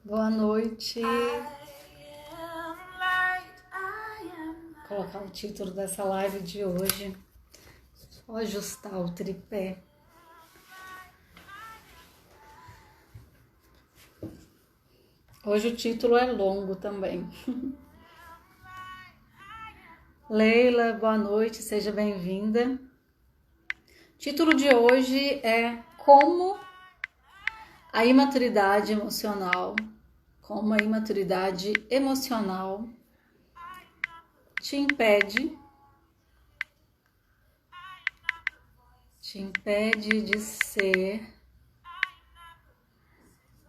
Boa noite. Vou colocar o título dessa live de hoje. Só ajustar o tripé. Hoje o título é longo também. Leila, boa noite, seja bem-vinda. O título de hoje é Como a imaturidade emocional te impede de ser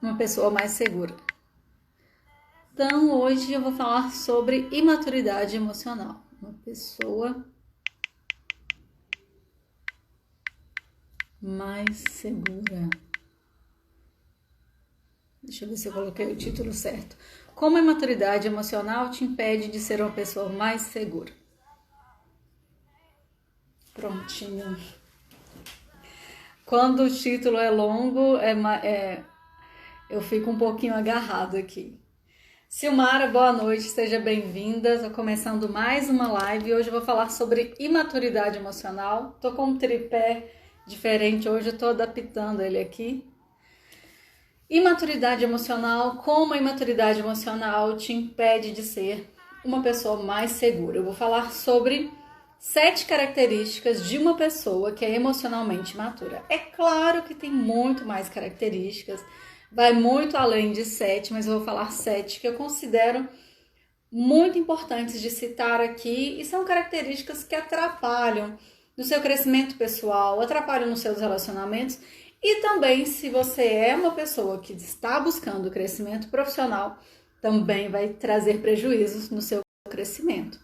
uma pessoa mais segura. Então, hoje eu vou falar sobre imaturidade emocional. Uma pessoa mais segura. Deixa eu ver se eu coloquei o título certo. Como a imaturidade emocional te impede de ser uma pessoa mais segura. Prontinho. Quando o título é longo, eu fico um pouquinho agarrado aqui. Silmara, boa noite, seja bem-vinda. Estou começando mais uma live e hoje eu vou falar sobre imaturidade emocional. Estou com um tripé diferente hoje, eu estou adaptando ele aqui. Imaturidade emocional, como a imaturidade emocional te impede de ser uma pessoa mais segura. Eu vou falar sobre 7 características de uma pessoa que é emocionalmente matura. É claro que tem muito mais características, vai muito além de 7, mas eu vou falar 7 que eu considero muito importantes de citar aqui e são características que atrapalham no seu crescimento pessoal, atrapalham nos seus relacionamentos e também se você é uma pessoa que está buscando crescimento profissional, também vai trazer prejuízos no seu crescimento.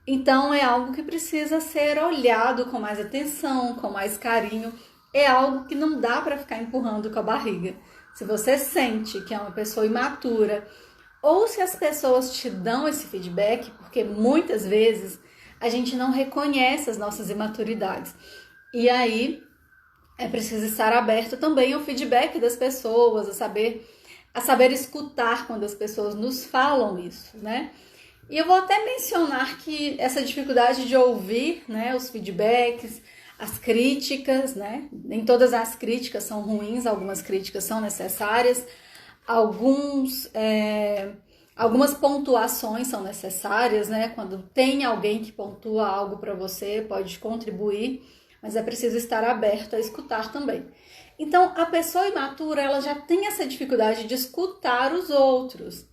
Então é algo que precisa ser olhado com mais atenção, com mais carinho, é algo que não dá para ficar empurrando com a barriga. Se você sente que é uma pessoa imatura, ou se as pessoas te dão esse feedback, porque muitas vezes a gente não reconhece as nossas imaturidades. E aí é preciso estar aberto também ao feedback das pessoas, a saber escutar quando as pessoas nos falam isso, né? E eu vou até mencionar que essa dificuldade de ouvir, né, os feedbacks, as críticas, né? Nem todas as críticas são ruins, algumas críticas são necessárias, algumas pontuações são necessárias, né? Quando tem alguém que pontua algo para você, pode contribuir, mas é preciso estar aberto a escutar também. Então, a pessoa imatura, ela já tem essa dificuldade de escutar os outros.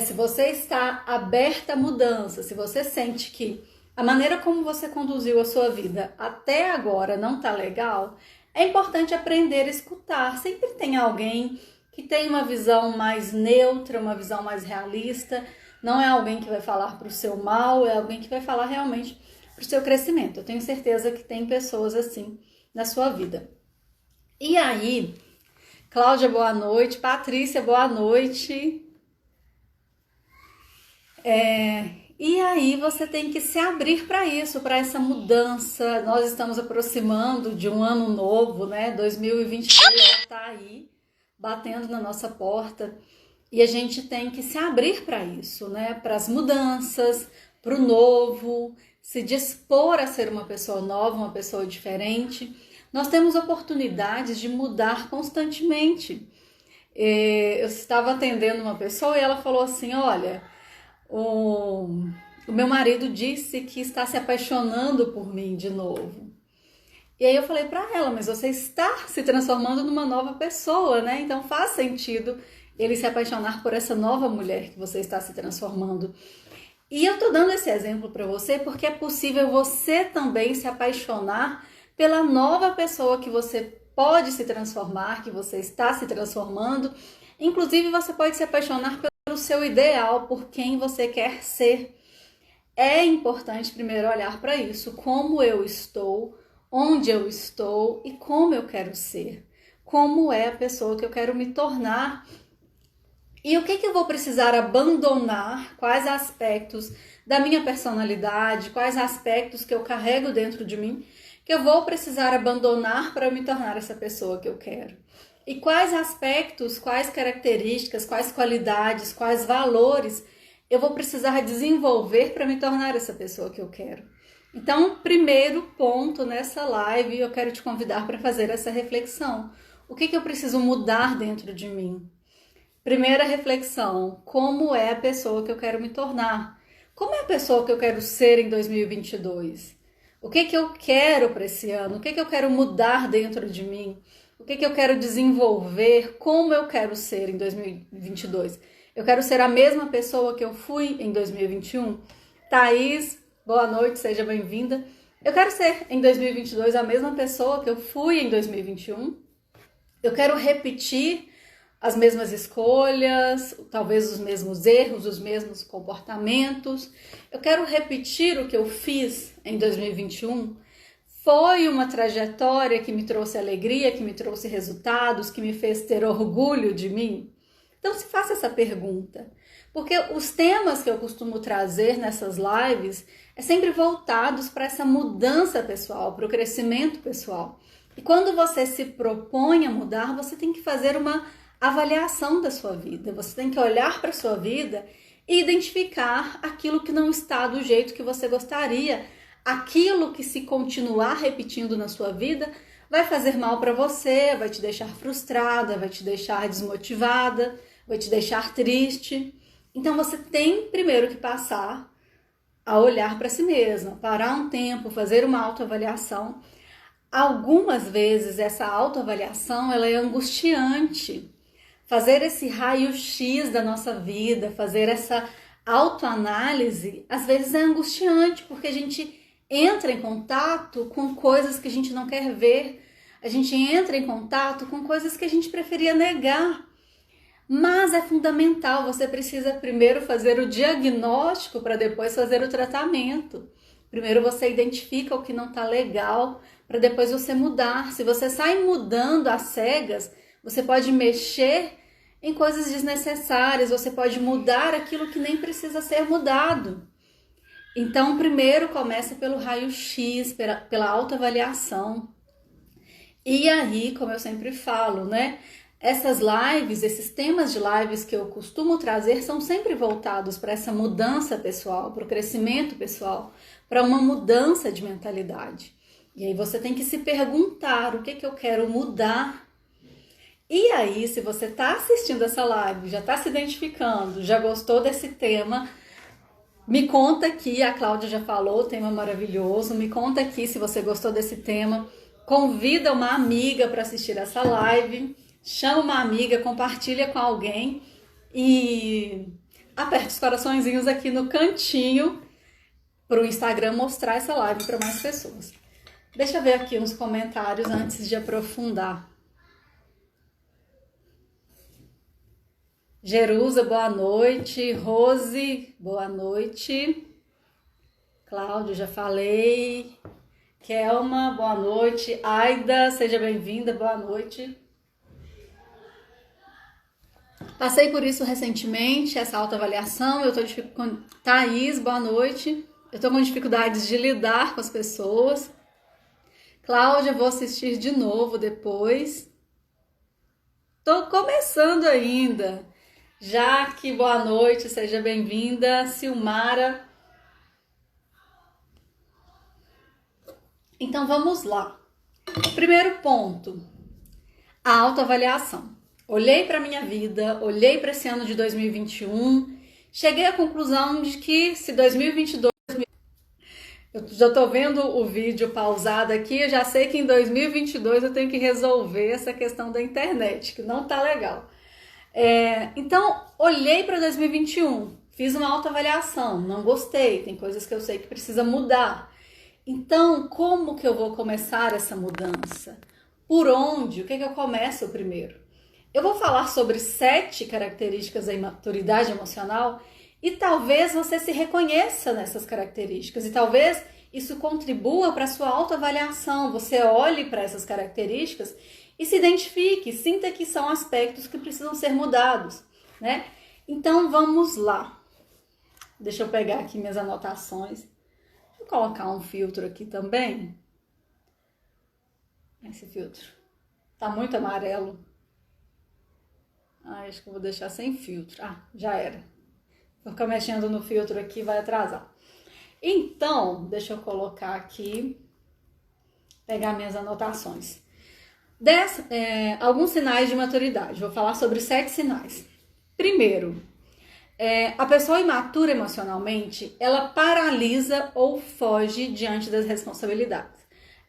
Se você está aberta à mudança, se você sente que a maneira como você conduziu a sua vida até agora não está legal, é importante aprender a escutar. Sempre tem alguém que tem uma visão mais neutra, uma visão mais realista. Não é alguém que vai falar para o seu mal, é alguém que vai falar realmente para o seu crescimento. Eu tenho certeza que tem pessoas assim na sua vida. E aí, Cláudia, boa noite. Patrícia, boa noite. E aí você tem que se abrir para isso, para essa mudança. Nós estamos aproximando de um ano novo, né? 2023 já está aí, batendo na nossa porta. E a gente tem que se abrir para isso, né? Para as mudanças, para o novo, se dispor a ser uma pessoa nova, uma pessoa diferente. Nós temos oportunidades de mudar constantemente. Eu estava atendendo uma pessoa e ela falou assim, olha, o meu marido disse que está se apaixonando por mim de novo. E aí eu falei para ela, mas você está se transformando numa nova pessoa, né? Então faz sentido ele se apaixonar por essa nova mulher que você está se transformando. E eu tô dando esse exemplo para você porque é possível você também se apaixonar pela nova pessoa que você pode se transformar, que você está se transformando. Inclusive você pode se apaixonar pelo seu ideal, por quem você quer ser. É importante primeiro olhar para isso, como eu estou, onde eu estou e como eu quero ser. Como é a pessoa que eu quero me tornar. E o que eu vou precisar abandonar, quais aspectos da minha personalidade, quais aspectos que eu carrego dentro de mim, que eu vou precisar abandonar para me tornar essa pessoa que eu quero. E quais aspectos, quais características, quais qualidades, quais valores eu vou precisar desenvolver para me tornar essa pessoa que eu quero. Então, primeiro ponto nessa live, eu quero te convidar para fazer essa reflexão. O que eu preciso mudar dentro de mim? Primeira reflexão, como é a pessoa que eu quero me tornar? Como é a pessoa que eu quero ser em 2022? O que eu quero para esse ano? O que eu quero mudar dentro de mim? O que eu quero desenvolver? Como eu quero ser em 2022? Eu quero ser a mesma pessoa que eu fui em 2021? Thaís, boa noite, seja bem-vinda. Eu quero ser em 2022 a mesma pessoa que eu fui em 2021? Eu quero repetir as mesmas escolhas, talvez os mesmos erros, os mesmos comportamentos. Eu quero repetir o que eu fiz em 2021. Foi uma trajetória que me trouxe alegria, que me trouxe resultados, que me fez ter orgulho de mim? Então se faça essa pergunta, porque os temas que eu costumo trazer nessas lives é sempre voltados para essa mudança pessoal, para o crescimento pessoal. E quando você se propõe a mudar, você tem que fazer uma avaliação da sua vida. Você tem que olhar para a sua vida e identificar aquilo que não está do jeito que você gostaria, aquilo que, se continuar repetindo na sua vida, vai fazer mal para você, vai te deixar frustrada, vai te deixar desmotivada, vai te deixar triste. Então você tem primeiro que passar a olhar para si mesma, parar um tempo, fazer uma autoavaliação. Algumas vezes essa autoavaliação ela é angustiante. Fazer esse raio-x da nossa vida, fazer essa autoanálise, às vezes é angustiante, porque a gente entra em contato com coisas que a gente não quer ver, a gente entra em contato com coisas que a gente preferia negar. Mas é fundamental, você precisa primeiro fazer o diagnóstico para depois fazer o tratamento. Primeiro você identifica o que não está legal, para depois você mudar. Se você sai mudando às cegas, você pode mexer em coisas desnecessárias, você pode mudar aquilo que nem precisa ser mudado. Então, primeiro começa pelo raio-x, pela autoavaliação. E aí, como eu sempre falo, né? Essas lives, esses temas de lives que eu costumo trazer são sempre voltados para essa mudança pessoal, para o crescimento pessoal, para uma mudança de mentalidade. E aí você tem que se perguntar o que eu quero mudar. E aí, se você está assistindo essa live, já está se identificando, já gostou desse tema, me conta aqui, a Cláudia já falou, tema maravilhoso, me conta aqui se você gostou desse tema, convida uma amiga para assistir essa live, chama uma amiga, compartilha com alguém e aperta os coraçõezinhos aqui no cantinho para o Instagram mostrar essa live para mais pessoas. Deixa eu ver aqui uns comentários antes de aprofundar. Jerusa, boa noite. Rose, boa noite. Cláudio, já falei. Kelma, boa noite. Aida, seja bem-vinda, boa noite. Passei por isso recentemente, essa autoavaliação. Eu tô com Thaís, boa noite. Eu tô com dificuldades de lidar com as pessoas. Cláudia, vou assistir de novo depois. Tô começando ainda. Jaque, boa noite, seja bem-vinda. Silmara. Então vamos lá. Primeiro ponto, a autoavaliação. Olhei para minha vida, olhei para esse ano de 2021, cheguei à conclusão de que se 2022... Eu já tô vendo o vídeo pausado aqui, eu já sei que em 2022 eu tenho que resolver essa questão da internet, que não tá legal. Então, olhei para 2021, fiz uma autoavaliação, não gostei, tem coisas que eu sei que precisa mudar. Então, como que eu vou começar essa mudança? Por onde? O que eu começo primeiro? Eu vou falar sobre 7 características da imaturidade emocional e talvez você se reconheça nessas características e talvez isso contribua para a sua autoavaliação. Você olhe para essas características e se identifique, sinta que são aspectos que precisam ser mudados, né? Então vamos lá. Deixa eu pegar aqui minhas anotações. Vou colocar um filtro aqui também. Esse filtro tá muito amarelo. Acho que eu vou deixar sem filtro. Já era. Vou ficar mexendo no filtro aqui, vai atrasar. Então, deixa eu colocar aqui, pegar minhas anotações. Alguns sinais de maturidade. Vou falar sobre 7 sinais. Primeiro, a pessoa imatura emocionalmente, ela paralisa ou foge diante das responsabilidades.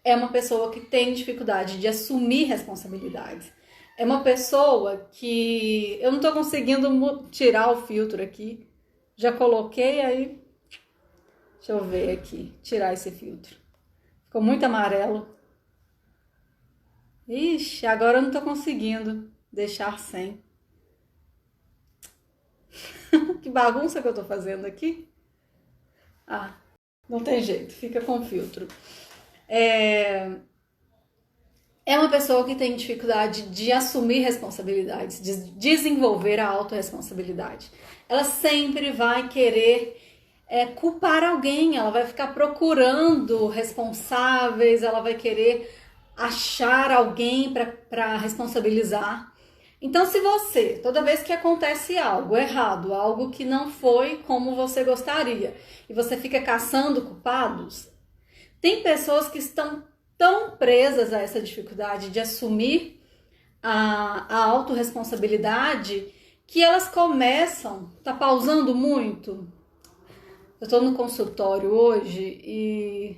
É uma pessoa que tem dificuldade de assumir responsabilidades. É uma pessoa que... Eu não tô conseguindo tirar o filtro aqui. Já coloquei, aí... Deixa eu ver aqui, tirar esse filtro. Ficou muito amarelo. Ixi, agora eu não tô conseguindo deixar sem. Que bagunça que eu tô fazendo aqui. Não tem jeito, fica com filtro. É uma pessoa que tem dificuldade de assumir responsabilidades, de desenvolver a autorresponsabilidade. Ela sempre vai querer culpar alguém, ela vai ficar procurando responsáveis, ela vai querer achar alguém para responsabilizar. Então, se você, toda vez que acontece algo errado, algo que não foi como você gostaria, e você fica caçando culpados, tem pessoas que estão tão presas a essa dificuldade de assumir a autorresponsabilidade que elas começam, tá pausando muito. Eu tô no consultório hoje e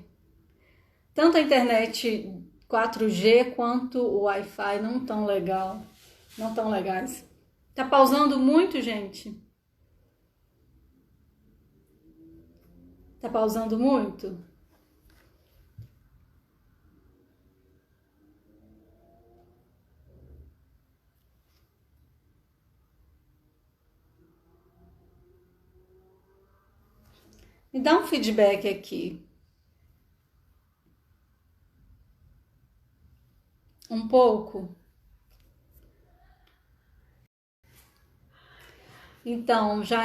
tanto a internet 4G quanto o Wi-Fi não tão legais. Tá pausando muito, gente? Tá pausando muito? Me dá um feedback aqui. Um pouco? Então, já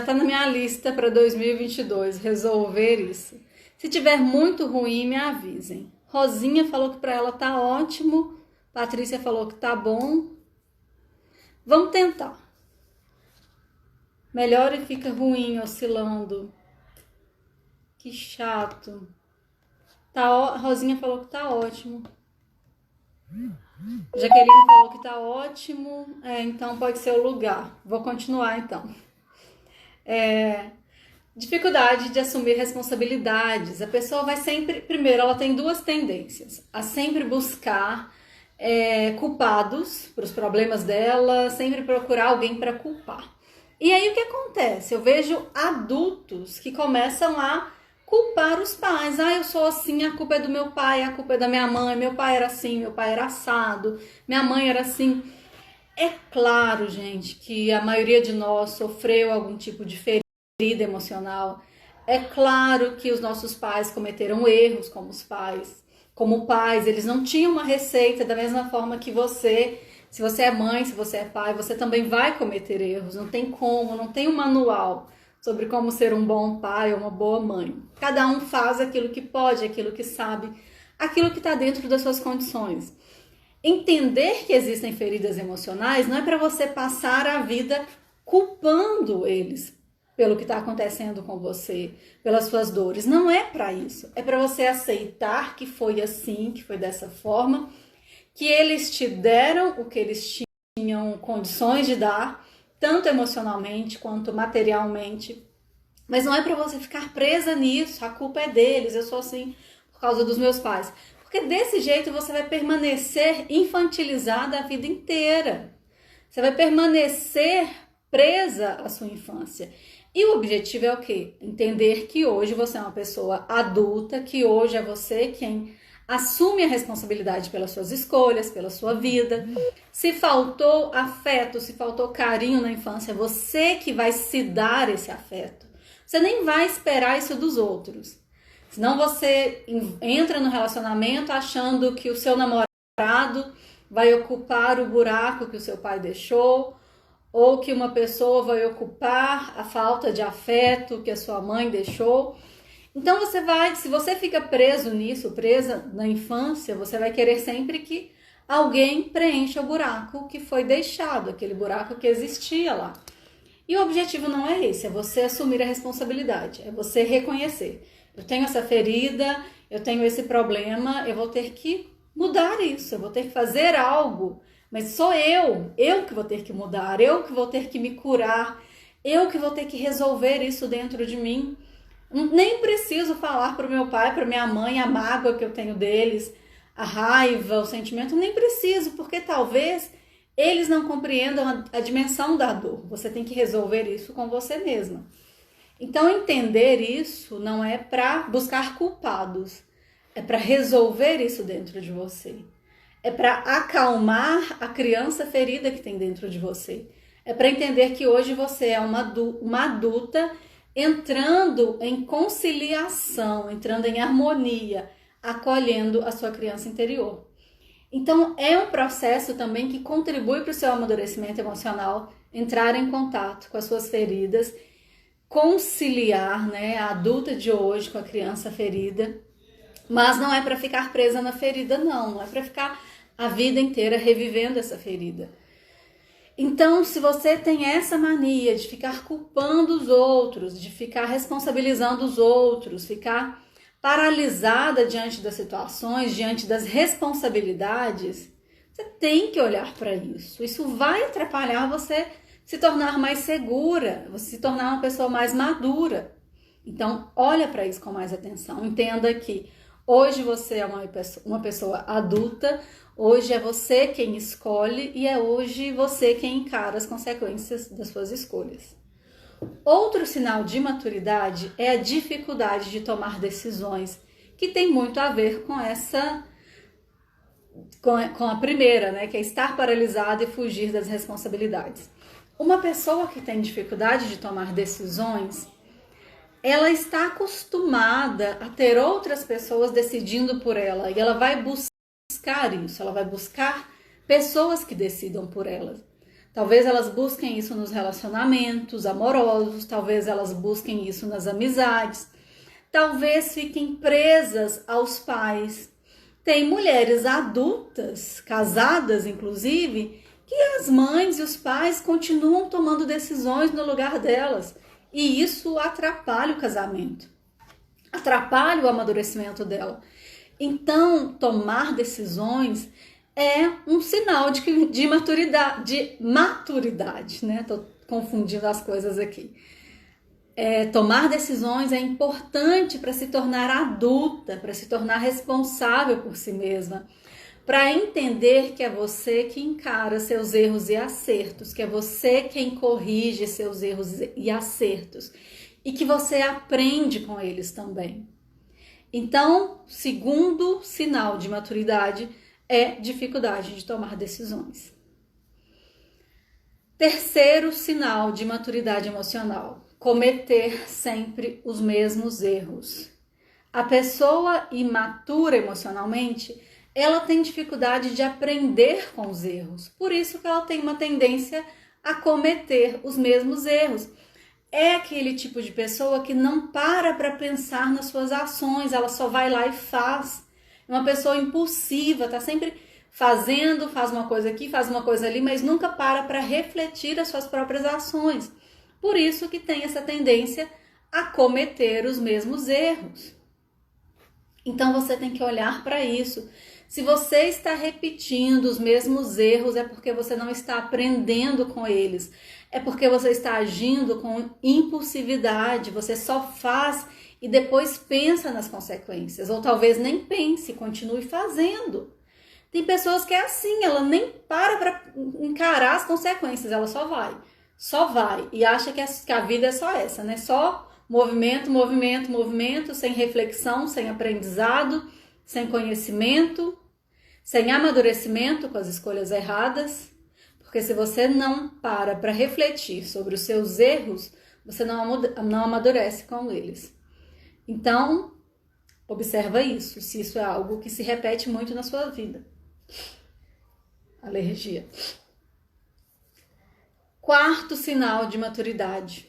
tá na minha lista para 2022 resolver isso. Se tiver muito ruim, me avisem. Rosinha falou que para ela tá ótimo. Patrícia falou que tá bom. Vamos tentar. Melhora e fica ruim, oscilando. Que chato. Rosinha falou que tá ótimo. Jaqueline falou que tá ótimo. Então pode ser o lugar. Vou continuar então. Dificuldade de assumir responsabilidades. A pessoa vai sempre... Primeiro, ela tem 2 tendências. A sempre buscar culpados para os problemas dela, sempre procurar alguém para culpar. E aí o que acontece? Eu vejo adultos que começam a culpar os pais. Eu sou assim, a culpa é do meu pai, a culpa é da minha mãe, meu pai era assim, meu pai era assado, minha mãe era assim. É claro, gente, que a maioria de nós sofreu algum tipo de ferida emocional. É claro que os nossos pais cometeram erros como pais, eles não tinham uma receita da mesma forma que você. Se você é mãe, se você é pai, você também vai cometer erros. Não tem como, não tem um manual sobre como ser um bom pai ou uma boa mãe. Cada um faz aquilo que pode, aquilo que sabe, aquilo que está dentro das suas condições. Entender que existem feridas emocionais não é para você passar a vida culpando eles pelo que está acontecendo com você, pelas suas dores. Não é para isso. É para você aceitar que foi assim, que foi dessa forma, que eles te deram o que eles tinham condições de dar, tanto emocionalmente quanto materialmente. Mas não é para você ficar presa nisso, a culpa é deles, eu sou assim por causa dos meus pais. Porque desse jeito você vai permanecer infantilizada a vida inteira. Você vai permanecer presa à sua infância. E o objetivo é o quê? Entender que hoje você é uma pessoa adulta, que hoje é você quem assume a responsabilidade pelas suas escolhas, pela sua vida. Se faltou afeto, se faltou carinho na infância, é você que vai se dar esse afeto. Você nem vai esperar isso dos outros. Senão você entra no relacionamento achando que o seu namorado vai ocupar o buraco que o seu pai deixou, ou que uma pessoa vai ocupar a falta de afeto que a sua mãe deixou. Então se você fica preso nisso, presa na infância, você vai querer sempre que alguém preencha o buraco que foi deixado, aquele buraco que existia lá. E o objetivo não é esse, é você assumir a responsabilidade, é você reconhecer. Eu tenho essa ferida, eu tenho esse problema, eu vou ter que mudar isso, eu vou ter que fazer algo, mas sou eu que vou ter que mudar, eu que vou ter que me curar, eu que vou ter que resolver isso dentro de mim. Nem preciso falar para o meu pai, para minha mãe, a mágoa que eu tenho deles, a raiva, o sentimento, nem preciso, porque talvez eles não compreendam a dimensão da dor. Você tem que resolver isso com você mesma. Então, entender isso não é para buscar culpados, é para resolver isso dentro de você. É para acalmar a criança ferida que tem dentro de você. É para entender que hoje você é uma adulta entrando em conciliação, entrando em harmonia, acolhendo a sua criança interior. Então, é um processo também que contribui para o seu amadurecimento emocional, entrar em contato com as suas feridas, conciliar, né, a adulta de hoje com a criança ferida, mas não é para ficar presa na ferida, não é para ficar a vida inteira revivendo essa ferida. Então, se você tem essa mania de ficar culpando os outros, de ficar responsabilizando os outros, ficar paralisada diante das situações, diante das responsabilidades, você tem que olhar para isso. Isso vai atrapalhar você se tornar mais segura, você se tornar uma pessoa mais madura. Então, olha para isso com mais atenção. Entenda que hoje você é uma pessoa adulta, hoje é você quem escolhe e é hoje você quem encara as consequências das suas escolhas. Outro sinal de maturidade é a dificuldade de tomar decisões, que tem muito a ver com a primeira, né, que é estar paralisado e fugir das responsabilidades. Uma pessoa que tem dificuldade de tomar decisões, ela está acostumada a ter outras pessoas decidindo por ela e ela vai buscar isso, ela vai buscar pessoas que decidam por ela. Talvez elas busquem isso nos relacionamentos amorosos, talvez elas busquem isso nas amizades, talvez fiquem presas aos pais. Tem mulheres adultas, casadas inclusive, que as mães e os pais continuam tomando decisões no lugar delas. E isso atrapalha o casamento, atrapalha o amadurecimento dela. Então, tomar decisões é um sinal de maturidade, né? Tô confundindo as coisas aqui. Tomar decisões é importante para se tornar adulta, para se tornar responsável por si mesma, para entender que é você que encara seus erros e acertos, que é você quem corrige seus erros e acertos e que você aprende com eles também. Então, segundo sinal de maturidade é dificuldade de tomar decisões. Terceiro sinal de maturidade emocional: cometer sempre os mesmos erros. A pessoa imatura emocionalmente, ela tem dificuldade de aprender com os erros. Por isso que ela tem uma tendência a cometer os mesmos erros. É aquele tipo de pessoa que não para pensar nas suas ações, ela só vai lá e faz. É uma pessoa impulsiva, tá sempre fazendo, faz uma coisa aqui, faz uma coisa ali, mas nunca para refletir as suas próprias ações. Por isso que tem essa tendência a cometer os mesmos erros. Então você tem que olhar para isso. Se você está repetindo os mesmos erros, é porque você não está aprendendo com eles. É porque você está agindo com impulsividade, você só faz e depois pensa nas consequências. Ou talvez nem pense, continue fazendo. Tem pessoas que é assim, ela nem para encarar as consequências, ela só vai. E acha que a vida é só essa, né? Só movimento, movimento, movimento, sem reflexão, sem aprendizado, sem conhecimento, sem amadurecimento com as escolhas erradas. Porque se você não para refletir sobre os seus erros, você não amadurece com eles. Então, observa isso, se isso é algo que se repete muito na sua vida. Alergia. Quarto sinal de maturidade: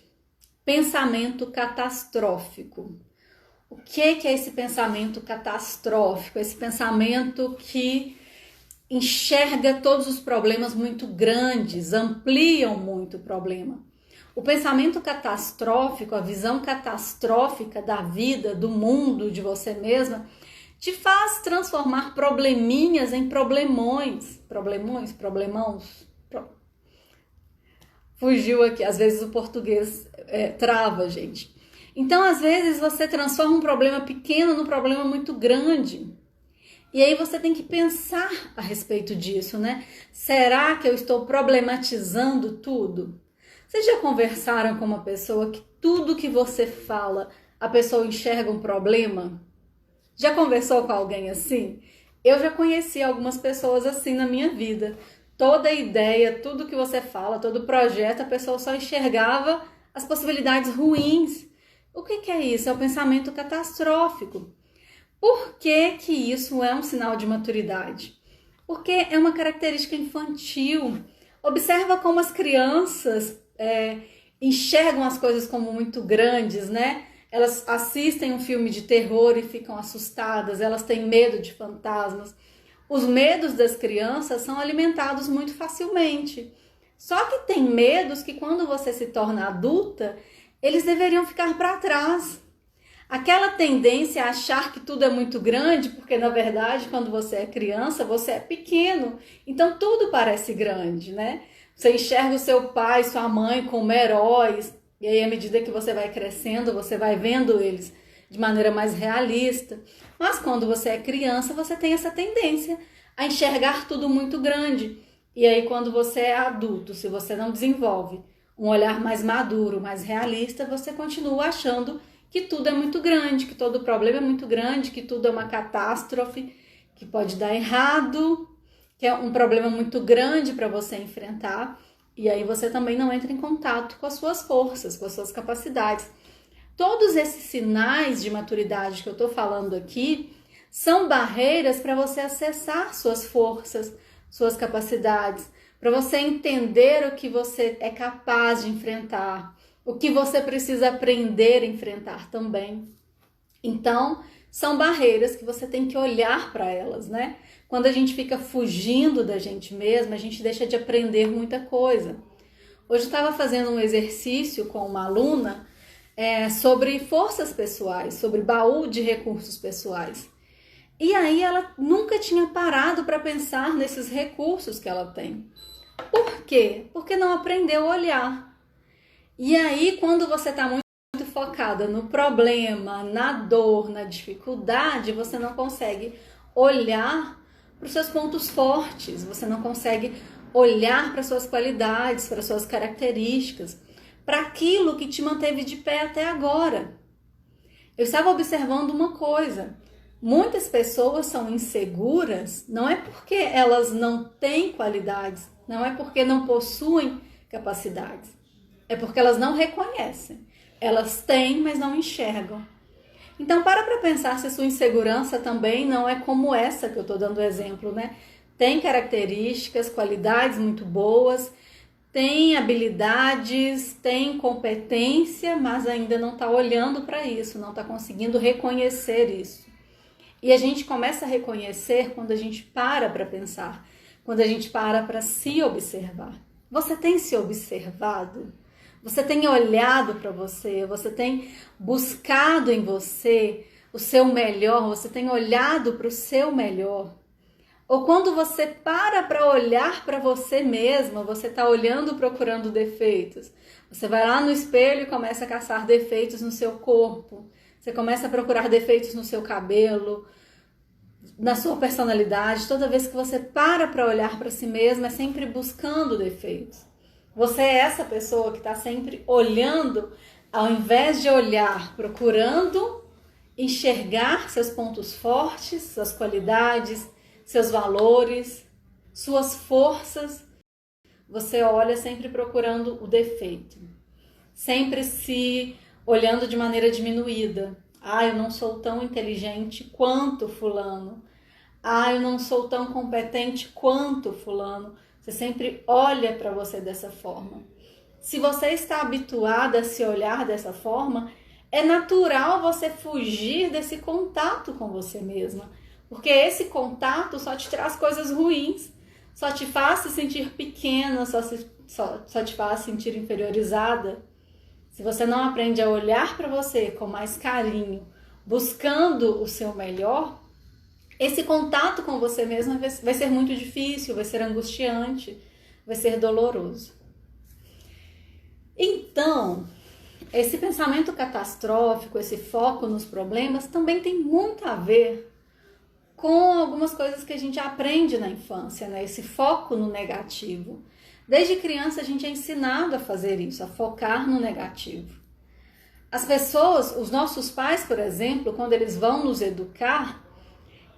pensamento catastrófico. O que é esse pensamento catastrófico? Esse pensamento que enxerga todos os problemas muito grandes, ampliam muito o problema. O pensamento catastrófico, a visão catastrófica da vida, do mundo, de você mesma, te faz transformar probleminhas em problemões. Problemões. Fugiu aqui, às vezes o português trava, gente. Então, às vezes, você transforma um problema pequeno num problema muito grande. E aí você tem que pensar a respeito disso, né? Será que eu estou problematizando tudo? Vocês já conversaram com uma pessoa que tudo que você fala, a pessoa enxerga um problema? Já conversou com alguém assim? Eu já conheci algumas pessoas assim na minha vida. Toda ideia, tudo que você fala, todo projeto, a pessoa só enxergava as possibilidades ruins. O que é isso? É o pensamento catastrófico. Por que que isso é um sinal de maturidade? Porque é uma característica infantil. Observa como as crianças enxergam as coisas como muito grandes, né? Elas assistem um filme de terror e ficam assustadas, elas têm medo de fantasmas. Os medos das crianças são alimentados muito facilmente. Só que tem medos que quando você se torna adulta, eles deveriam ficar para trás. Aquela tendência a achar que tudo é muito grande, porque na verdade quando você é criança, você é pequeno. Então tudo parece grande, né? Você enxerga o seu pai, sua mãe como heróis. E aí à medida que você vai crescendo, você vai vendo eles de maneira mais realista. Mas quando você é criança, você tem essa tendência a enxergar tudo muito grande. E aí quando você é adulto, se você não desenvolve um olhar mais maduro, mais realista, você continua achando que tudo é muito grande, que todo problema é muito grande, que tudo é uma catástrofe, que pode dar errado, que é um problema muito grande para você enfrentar. E aí você também não entra em contato com as suas forças, com as suas capacidades. Todos esses sinais de maturidade que eu estou falando aqui são barreiras para você acessar suas forças, suas capacidades, para você entender o que você é capaz de enfrentar, o que você precisa aprender a enfrentar também. Então, são barreiras que você tem que olhar para elas, né? Quando a gente fica fugindo da gente mesma, a gente deixa de aprender muita coisa. Hoje eu estava fazendo um exercício com uma aluna sobre forças pessoais, sobre baú de recursos pessoais. E aí ela nunca tinha parado para pensar nesses recursos que ela tem. Por quê? Porque não aprendeu a olhar. E aí, quando você está muito focada no problema, na dor, na dificuldade, você não consegue olhar para os seus pontos fortes, você não consegue olhar para suas qualidades, para suas características, para aquilo que te manteve de pé até agora. Eu estava observando uma coisa. Muitas pessoas são inseguras, não é porque elas não têm qualidades, não é porque não possuem capacidades, é porque elas não reconhecem. Elas têm, mas não enxergam. Então, para pensar se sua insegurança também não é como essa que eu estou dando exemplo, né? Tem características, qualidades muito boas, tem habilidades, tem competência, mas ainda não está olhando para isso, não está conseguindo reconhecer isso. E a gente começa a reconhecer quando a gente para pensar, quando a gente para se observar. Você tem se observado? Você tem olhado para você? Você tem buscado em você o seu melhor? Você tem olhado para o seu melhor? Ou quando você para olhar para você mesma, você está olhando procurando defeitos. Você vai lá no espelho e começa a caçar defeitos no seu corpo. Você começa a procurar defeitos no seu cabelo, na sua personalidade. Toda vez que você para olhar para si mesma, é sempre buscando defeitos. Você é essa pessoa que está sempre olhando, ao invés de olhar, procurando enxergar seus pontos fortes, suas qualidades, seus valores, suas forças. Você olha sempre procurando o defeito, sempre se olhando de maneira diminuída. Eu não sou tão inteligente quanto fulano. Eu não sou tão competente quanto fulano. Você sempre olha para você dessa forma. Se você está habituada a se olhar dessa forma, é natural você fugir desse contato com você mesma. Porque esse contato só te traz coisas ruins, só te faz se sentir pequena, só te faz sentir inferiorizada. Se você não aprende a olhar para você com mais carinho, buscando o seu melhor, esse contato com você mesma vai ser muito difícil, vai ser angustiante, vai ser doloroso. Então, esse pensamento catastrófico, esse foco nos problemas, também tem muito a ver com algumas coisas que a gente aprende na infância, né? Esse foco no negativo. Desde criança a gente é ensinado a fazer isso, a focar no negativo. As pessoas, os nossos pais, por exemplo, quando eles vão nos educar,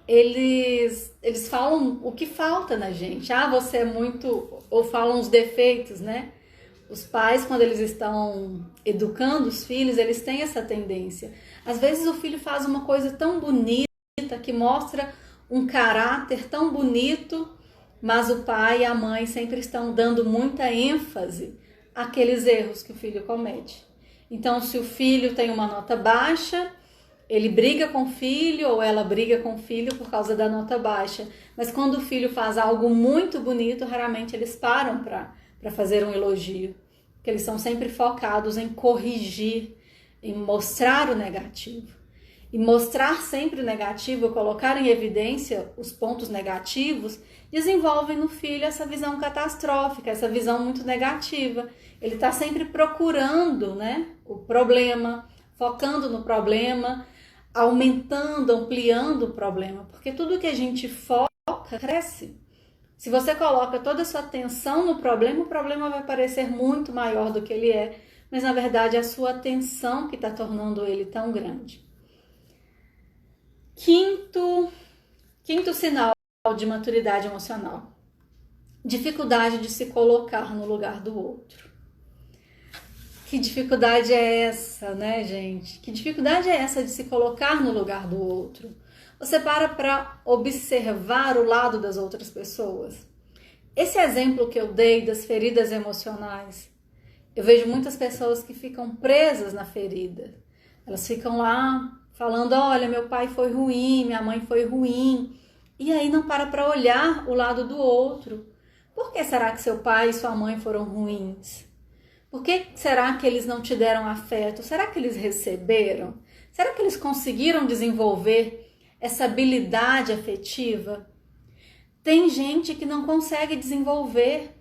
eles falam o que falta na gente. Ah, você é muito... Ou falam os defeitos, né? Os pais, quando eles estão educando os filhos, eles têm essa tendência. Às vezes o filho faz uma coisa tão bonita, que mostra um caráter tão bonito, mas o pai e a mãe sempre estão dando muita ênfase àqueles erros que o filho comete. Então, se o filho tem uma nota baixa, ele briga com o filho ou ela briga com o filho por causa da nota baixa. Mas quando o filho faz algo muito bonito, raramente eles param para fazer um elogio. Porque eles são sempre focados em corrigir, em mostrar o negativo. E mostrar sempre o negativo, colocar em evidência os pontos negativos, desenvolve no filho essa visão catastrófica, essa visão muito negativa. Ele está sempre procurando, né, o problema, focando no problema, aumentando, ampliando o problema, porque tudo que a gente foca cresce. Se você coloca toda a sua atenção no problema, o problema vai parecer muito maior do que ele é, mas na verdade é a sua atenção que está tornando ele tão grande. Quinto sinal de maturidade emocional: dificuldade de se colocar no lugar do outro. Que dificuldade é essa, né, gente? Que dificuldade é essa de se colocar no lugar do outro? Você para observar o lado das outras pessoas? Esse exemplo que eu dei das feridas emocionais, eu vejo muitas pessoas que ficam presas na ferida. Elas ficam lá falando, olha, meu pai foi ruim, minha mãe foi ruim. E aí não para olhar o lado do outro. Por que será que seu pai e sua mãe foram ruins? Por que será que eles não te deram afeto? Será que eles receberam? Será que eles conseguiram desenvolver essa habilidade afetiva? Tem gente que não consegue desenvolver.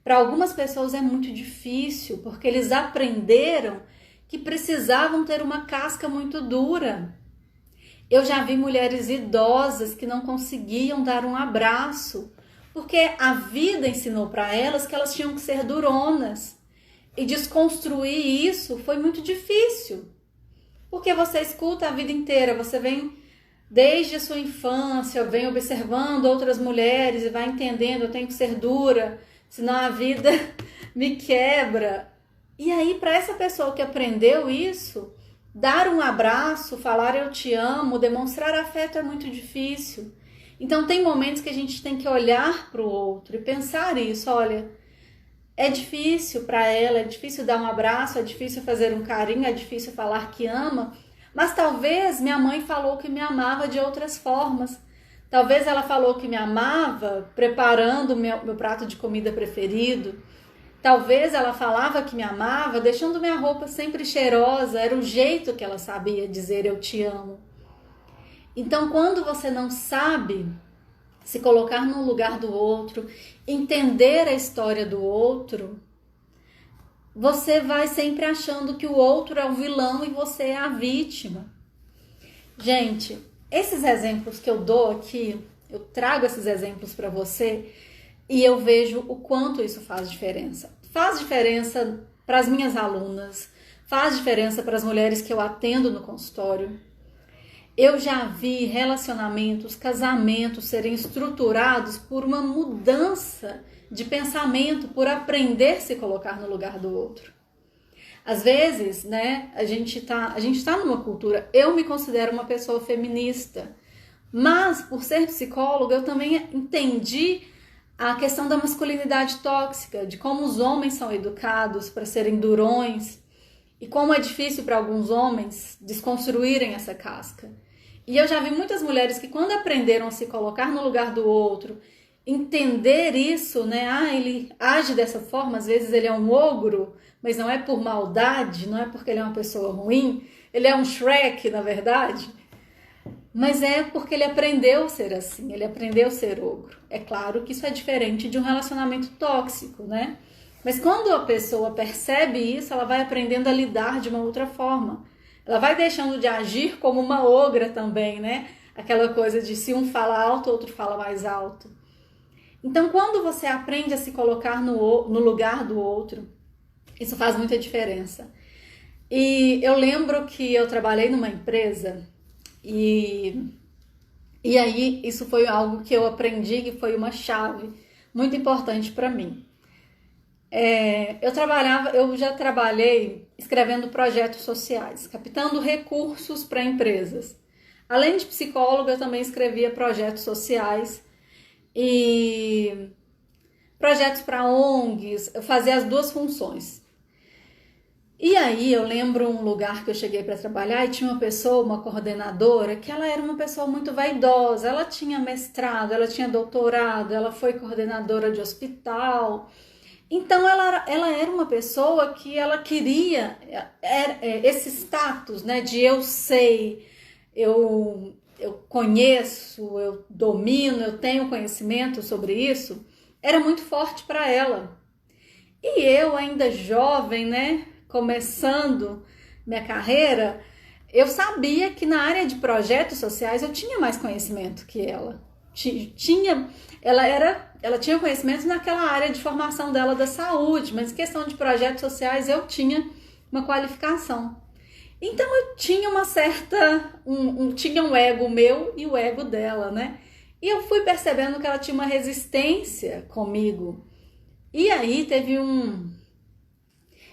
Para algumas pessoas é muito difícil, porque eles aprenderam que precisavam ter uma casca muito dura. Eu já vi mulheres idosas que não conseguiam dar um abraço, porque a vida ensinou para elas que elas tinham que ser duronas. E desconstruir isso foi muito difícil. Porque você escuta a vida inteira, você vem desde a sua infância, vem observando outras mulheres e vai entendendo, eu tenho que ser dura, senão a vida me quebra. E aí, para essa pessoa que aprendeu isso, dar um abraço, falar eu te amo, demonstrar afeto é muito difícil. Então, tem momentos que a gente tem que olhar para o outro e pensar isso, olha, é difícil para ela, é difícil dar um abraço, é difícil fazer um carinho, é difícil falar que ama, mas talvez minha mãe falou que me amava de outras formas. Talvez ela falou que me amava preparando o meu prato de comida preferido. Talvez ela falava que me amava deixando minha roupa sempre cheirosa, era o jeito que ela sabia dizer eu te amo. Então, quando você não sabe se colocar no lugar do outro, entender a história do outro, você vai sempre achando que o outro é o vilão e você é a vítima. Gente, esses exemplos que eu dou aqui, eu trago esses exemplos para você e eu vejo o quanto isso faz diferença. Faz diferença para as minhas alunas, faz diferença para as mulheres que eu atendo no consultório. Eu já vi relacionamentos, casamentos serem estruturados por uma mudança de pensamento, por aprender a se colocar no lugar do outro. Às vezes, né, a gente tá numa cultura, eu me considero uma pessoa feminista, mas por ser psicóloga eu também entendi a questão da masculinidade tóxica, de como os homens são educados para serem durões e como é difícil para alguns homens desconstruírem essa casca. E eu já vi muitas mulheres que quando aprenderam a se colocar no lugar do outro, entender isso, né? Ah, ele age dessa forma, às vezes ele é um ogro, mas não é por maldade, não é porque ele é uma pessoa ruim, ele é um Shrek, na verdade, mas é porque ele aprendeu a ser assim, ele aprendeu a ser ogro. É claro que isso é diferente de um relacionamento tóxico, né? Mas quando a pessoa percebe isso, ela vai aprendendo a lidar de uma outra forma. Ela vai deixando de agir como uma ogra também, né? Aquela coisa de se um fala alto, outro fala mais alto. Então, quando você aprende a se colocar no lugar do outro, isso faz muita diferença. E eu lembro que eu trabalhei numa empresa e aí isso foi algo que eu aprendi, que foi uma chave muito importante para mim. Eu já trabalhei escrevendo projetos sociais, captando recursos para empresas. Além de psicóloga, eu também escrevia projetos sociais e projetos para ONGs, eu fazia as duas funções. E aí eu lembro um lugar que eu cheguei para trabalhar e tinha uma pessoa, uma coordenadora, que ela era uma pessoa muito vaidosa, ela tinha mestrado, ela tinha doutorado, ela foi coordenadora de hospital. Então ela era uma pessoa que ela queria esse status, né, de eu sei, eu conheço, eu domino, eu tenho conhecimento sobre isso, era muito forte para ela. E eu ainda jovem, né, começando minha carreira, eu sabia que na área de projetos sociais eu tinha mais conhecimento que ela. Ela tinha conhecimento naquela área de formação dela da saúde, mas em questão de projetos sociais eu tinha uma qualificação. Então eu tinha uma certa, tinha um ego meu e o ego dela, né? E eu fui percebendo que ela tinha uma resistência comigo. E aí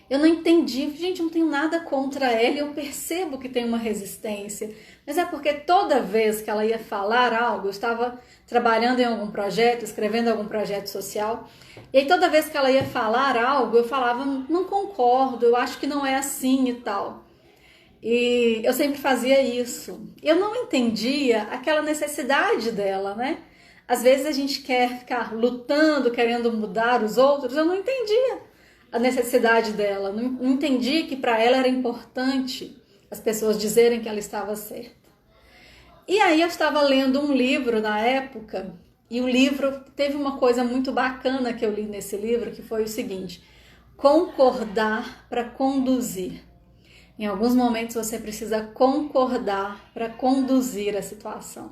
eu não entendi, gente, eu não tenho nada contra ela, eu percebo que tem uma resistência, mas é porque toda vez que ela ia falar algo, eu estava trabalhando em algum projeto, escrevendo algum projeto social, e aí toda vez que ela ia falar algo, eu falava, não concordo, eu acho que não é assim e tal. E eu sempre fazia isso. Eu não entendia aquela necessidade dela, né? Às vezes a gente quer ficar lutando, querendo mudar os outros, eu não entendia a necessidade dela, não entendi que para ela era importante as pessoas dizerem que ela estava certa. E aí eu estava lendo um livro na época, e o livro teve uma coisa muito bacana que eu li nesse livro, que foi o seguinte: concordar para conduzir. Em alguns momentos você precisa concordar para conduzir a situação.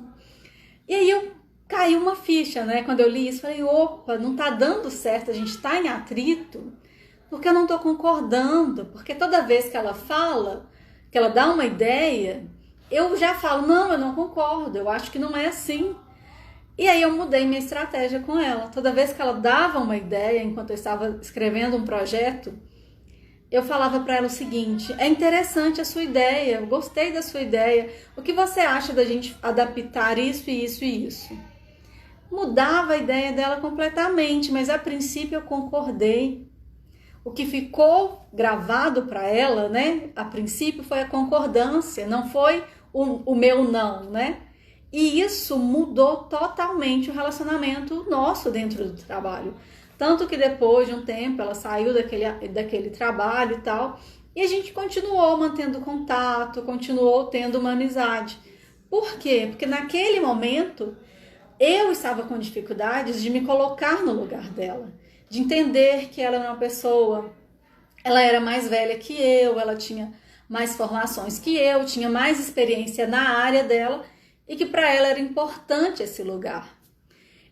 E aí caiu uma ficha, né? Quando eu li isso, falei, opa, não tá dando certo, a gente tá em atrito, porque eu não tô concordando, porque toda vez que ela fala, que ela dá uma ideia, eu já falo, não, eu não concordo, eu acho que não é assim. E aí eu mudei minha estratégia com ela. Toda vez que ela dava uma ideia, enquanto eu estava escrevendo um projeto, eu falava para ela o seguinte: é interessante a sua ideia, eu gostei da sua ideia, o que você acha da gente adaptar isso e isso e isso? Mudava a ideia dela completamente, mas a princípio eu concordei. O que ficou gravado para ela, né, a princípio foi a concordância, não foi o meu não, né? E isso mudou totalmente o relacionamento nosso dentro do trabalho. Tanto que depois de um tempo ela saiu daquele trabalho e tal, e a gente continuou mantendo contato, continuou tendo uma amizade. Por quê? Porque naquele momento eu estava com dificuldades de me colocar no lugar dela, de entender que ela era uma pessoa, ela era mais velha que eu, ela tinha mais formações que eu, tinha mais experiência na área dela e que para ela era importante esse lugar.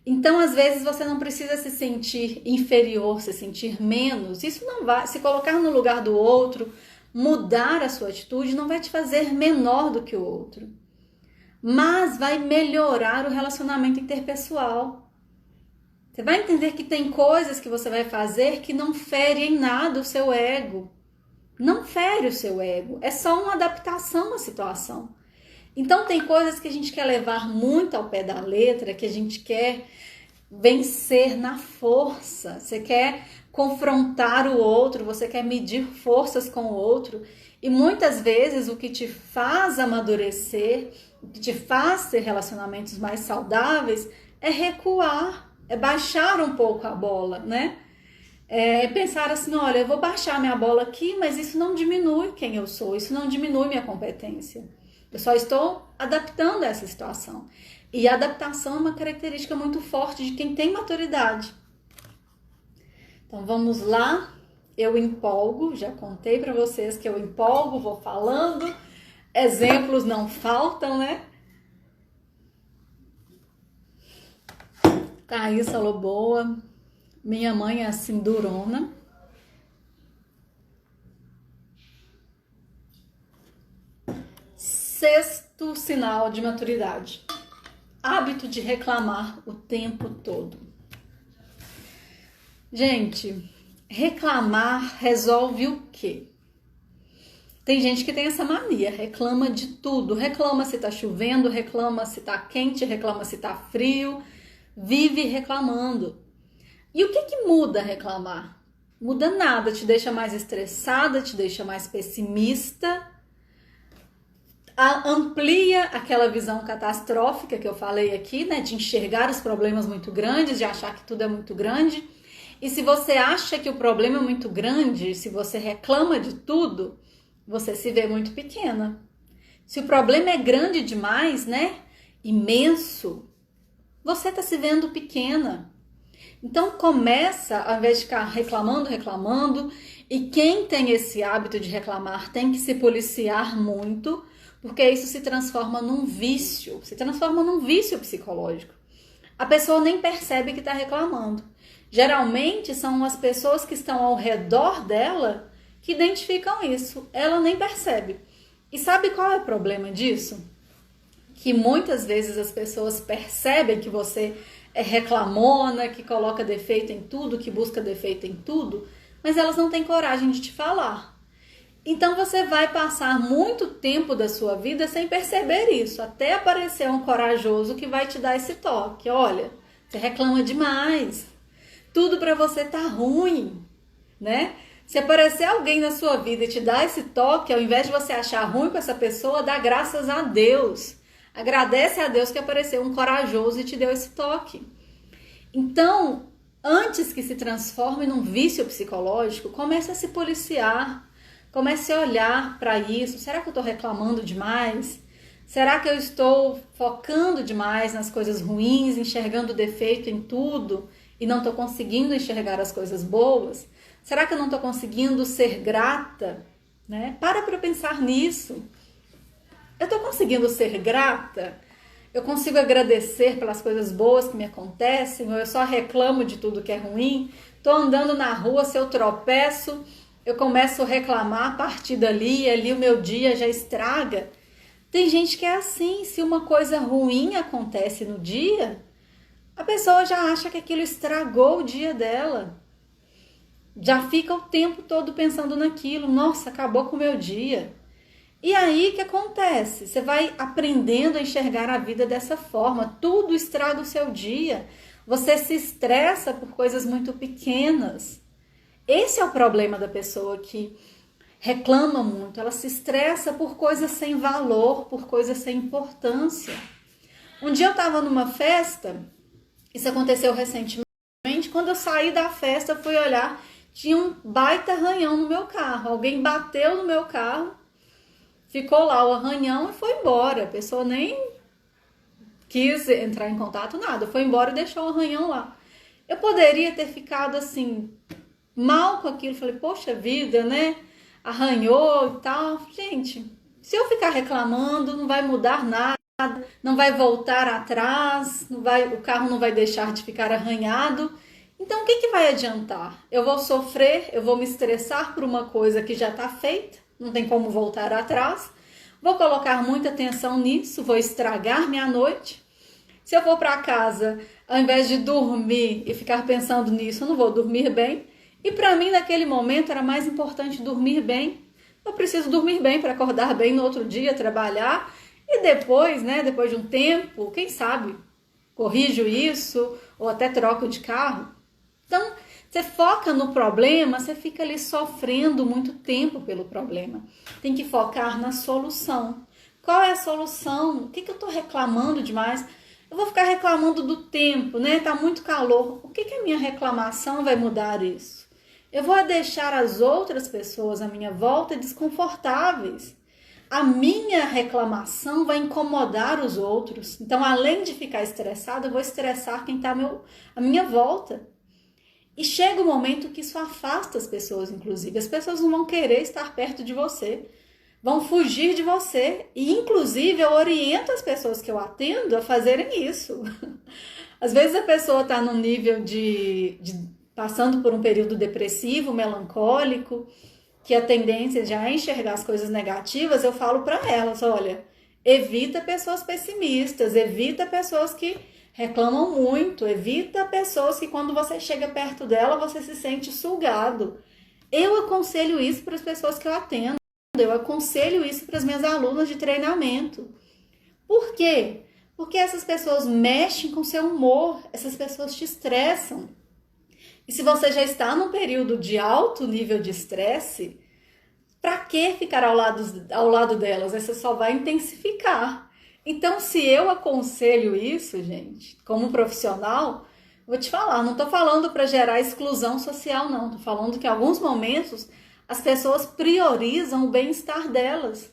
Então, às vezes, você não precisa se sentir inferior, se sentir menos. Isso não vai, se colocar no lugar do outro, mudar a sua atitude, não vai te fazer menor do que o outro. Mas vai melhorar o relacionamento interpessoal. Você vai entender que tem coisas que você vai fazer que não fere em nada o seu ego. Não fere o seu ego, é só uma adaptação à situação. Então tem coisas que a gente quer levar muito ao pé da letra, que a gente quer vencer na força, você quer confrontar o outro, você quer medir forças com o outro. E muitas vezes o que te faz amadurecer, o que te faz ter relacionamentos mais saudáveis é recuar, é baixar um pouco a bola, né? É pensar assim, olha, eu vou baixar minha bola aqui, mas isso não diminui quem eu sou, isso não diminui minha competência. Eu só estou adaptando a essa situação. E a adaptação é uma característica muito forte de quem tem maturidade. Então vamos lá, eu empolgo, já contei para vocês que eu empolgo, vou falando, exemplos não faltam, né? Thaís falou boa, minha mãe é assim durona. Sexto sinal de maturidade, hábito de reclamar o tempo todo. Gente, reclamar resolve o quê? Tem gente que tem essa mania, reclama de tudo, reclama se tá chovendo, reclama se tá quente, reclama se tá frio, vive reclamando. E o que muda reclamar? Muda nada, te deixa mais estressada, te deixa mais pessimista, amplia aquela visão catastrófica que eu falei aqui, né, de enxergar os problemas muito grandes, de achar que tudo é muito grande. E se você acha que o problema é muito grande, se você reclama de tudo, você se vê muito pequena. Se o problema é grande demais, né, imenso, você está se vendo pequena. Então começa, ao invés de ficar reclamando, e quem tem esse hábito de reclamar tem que se policiar muito, porque isso se transforma num vício psicológico. A pessoa nem percebe que está reclamando. Geralmente são as pessoas que estão ao redor dela que identificam isso. Ela nem percebe. E sabe qual é o problema disso? Que muitas vezes as pessoas percebem que você é reclamona, que coloca defeito em tudo, que busca defeito em tudo, mas elas não têm coragem de te falar. Então você vai passar muito tempo da sua vida sem perceber isso, até aparecer um corajoso que vai te dar esse toque. Olha, você reclama demais, tudo para você tá ruim, né? Se aparecer alguém na sua vida e te dar esse toque, ao invés de você achar ruim com essa pessoa, dá graças a Deus. Agradece a Deus que apareceu um corajoso e te deu esse toque. Então, antes que se transforme num vício psicológico, comece a se policiar. Comece a olhar para isso. Será que eu estou reclamando demais? Será que eu estou focando demais nas coisas ruins, enxergando defeito em tudo e não estou conseguindo enxergar as coisas boas? Será que eu não estou conseguindo ser grata? Né? Para pensar nisso. Eu estou conseguindo ser grata? Eu consigo agradecer pelas coisas boas que me acontecem? Ou eu só reclamo de tudo que é ruim? Estou andando na rua, se eu tropeço, eu começo a reclamar a partir dali, e ali o meu dia já estraga. Tem gente que é assim, se uma coisa ruim acontece no dia, a pessoa já acha que aquilo estragou o dia dela. Já fica o tempo todo pensando naquilo, nossa, acabou com o meu dia. E aí o que acontece? Você vai aprendendo a enxergar a vida dessa forma, tudo estraga o seu dia, você se estressa por coisas muito pequenas. Esse é o problema da pessoa que reclama muito, ela se estressa por coisas sem valor, por coisas sem importância. Um dia eu estava numa festa, isso aconteceu recentemente, quando eu saí da festa, eu fui olhar, tinha um baita arranhão no meu carro, alguém bateu no meu carro, ficou lá o arranhão e foi embora, a pessoa nem quis entrar em contato, nada, foi embora e deixou o arranhão lá. Eu poderia ter ficado assim, mal com aquilo, falei, poxa vida, né? Arranhou e tal. Gente, se eu ficar reclamando, não vai mudar nada, não vai voltar atrás, o carro não vai deixar de ficar arranhado. Então, o que vai adiantar? Eu vou sofrer, eu vou me estressar por uma coisa que já está feita, não tem como voltar atrás. Vou colocar muita atenção nisso, vou estragar minha noite. Se eu for para casa, ao invés de dormir e ficar pensando nisso, eu não vou dormir bem. E para mim, naquele momento, era mais importante dormir bem. Eu preciso dormir bem para acordar bem no outro dia, trabalhar. E depois, né, depois de um tempo, quem sabe, corrijo isso, ou até troco de carro. Então, você foca no problema, você fica ali sofrendo muito tempo pelo problema. Tem que focar na solução. Qual é a solução? O que eu estou reclamando demais? Eu vou ficar reclamando do tempo, né? Tá muito calor. O que a minha reclamação vai mudar isso? Eu vou deixar as outras pessoas à minha volta desconfortáveis. A minha reclamação vai incomodar os outros. Então, além de ficar estressada, eu vou estressar quem está à minha volta. E chega um momento que isso afasta as pessoas, inclusive. As pessoas não vão querer estar perto de você. Vão fugir de você. E, inclusive, eu oriento as pessoas que eu atendo a fazerem isso. Às vezes a pessoa está num nível passando por um período depressivo, melancólico, que a tendência já é enxergar as coisas negativas. Eu falo para elas, olha, evita pessoas pessimistas, evita pessoas que reclamam muito, evita pessoas que quando você chega perto dela, você se sente sugado. Eu aconselho isso para as pessoas que eu atendo, eu aconselho isso para as minhas alunas de treinamento. Por quê? Porque essas pessoas mexem com o seu humor, essas pessoas te estressam. E se você já está num período de alto nível de estresse, para que ficar ao lado delas? Você só vai intensificar. Então, se eu aconselho isso, gente, como profissional, vou te falar, não estou falando para gerar exclusão social, não. Estou falando que em alguns momentos as pessoas priorizam o bem-estar delas.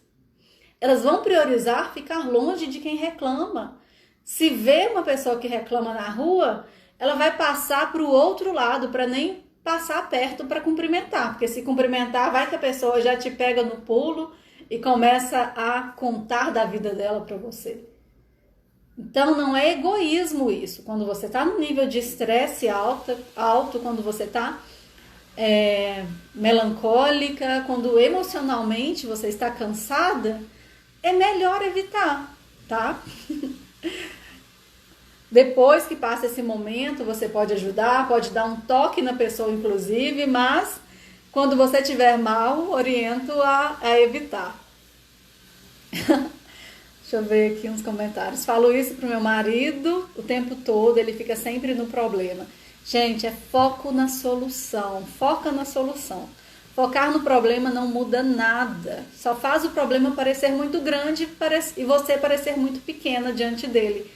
Elas vão priorizar ficar longe de quem reclama. Se vê uma pessoa que reclama na rua, ela vai passar para o outro lado, para nem passar perto para cumprimentar. Porque se cumprimentar, vai que a pessoa já te pega no pulo e começa a contar da vida dela para você. Então, não é egoísmo isso. Quando você está no nível de estresse alto, quando você está melancólica, quando emocionalmente você está cansada, é melhor evitar, tá? Depois que passa esse momento, você pode ajudar, pode dar um toque na pessoa, inclusive, mas quando você estiver mal, oriento a evitar. Deixa eu ver aqui uns comentários. Falo isso pro meu marido o tempo todo, ele fica sempre no problema. Gente, é foco na solução, foca na solução. Focar no problema não muda nada, só faz o problema parecer muito grande e você parecer muito pequena diante dele.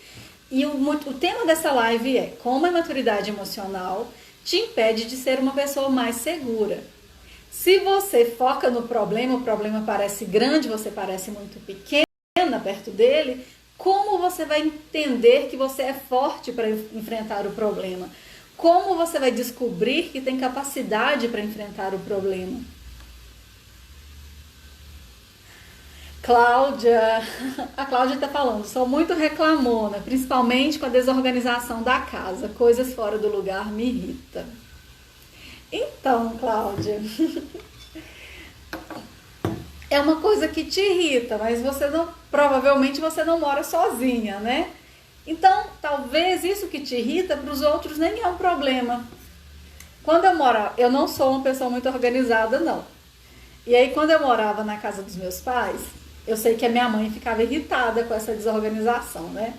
E o tema dessa live é como a maturidade emocional te impede de ser uma pessoa mais segura. Se você foca no problema, o problema parece grande, você parece muito pequena perto dele, como você vai entender que você é forte para enfrentar o problema? Como você vai descobrir que tem capacidade para enfrentar o problema? A Cláudia está falando, sou muito reclamona, principalmente com a desorganização da casa, coisas fora do lugar me irritam. Então, Cláudia, é uma coisa que te irrita, mas provavelmente você não mora sozinha, né? Então, talvez isso que te irrita para os outros nem é um problema. Quando eu não sou uma pessoa muito organizada, não. E aí, quando eu morava na casa dos meus pais, eu sei que a minha mãe ficava irritada com essa desorganização, né?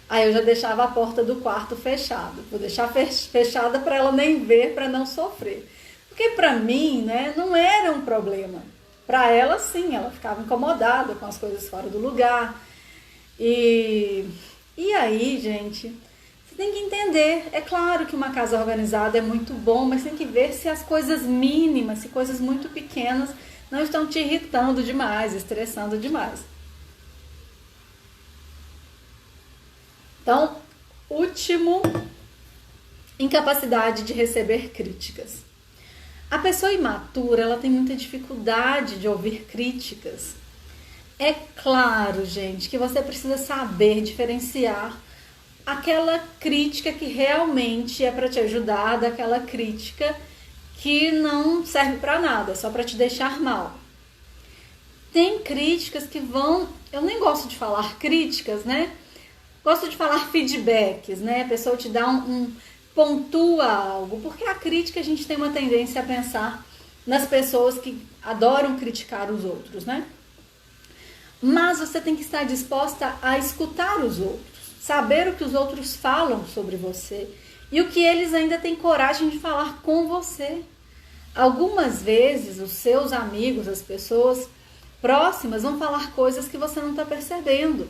Aí eu já deixava a porta do quarto fechada. Vou deixar fechada para ela nem ver, para não sofrer. Porque para mim, né, não era um problema. Para ela, sim, ela ficava incomodada com as coisas fora do lugar. E aí, gente, você tem que entender. É claro que uma casa organizada é muito bom, mas tem que ver se as coisas mínimas, se coisas muito pequenas não estão te irritando demais, estressando demais. Então, último, incapacidade de receber críticas. A pessoa imatura, ela tem muita dificuldade de ouvir críticas. É claro, gente, que você precisa saber diferenciar aquela crítica que realmente é para te ajudar daquela crítica que não serve para nada, só para te deixar mal. Tem críticas que eu nem gosto de falar críticas, né? Gosto de falar feedbacks, né? A pessoa te dá pontua algo, porque a crítica a gente tem uma tendência a pensar nas pessoas que adoram criticar os outros, né? Mas você tem que estar disposta a escutar os outros. saber o que os outros falam sobre você e o que eles ainda têm coragem de falar com você. Algumas vezes os seus amigos, as pessoas próximas vão falar coisas que você não está percebendo.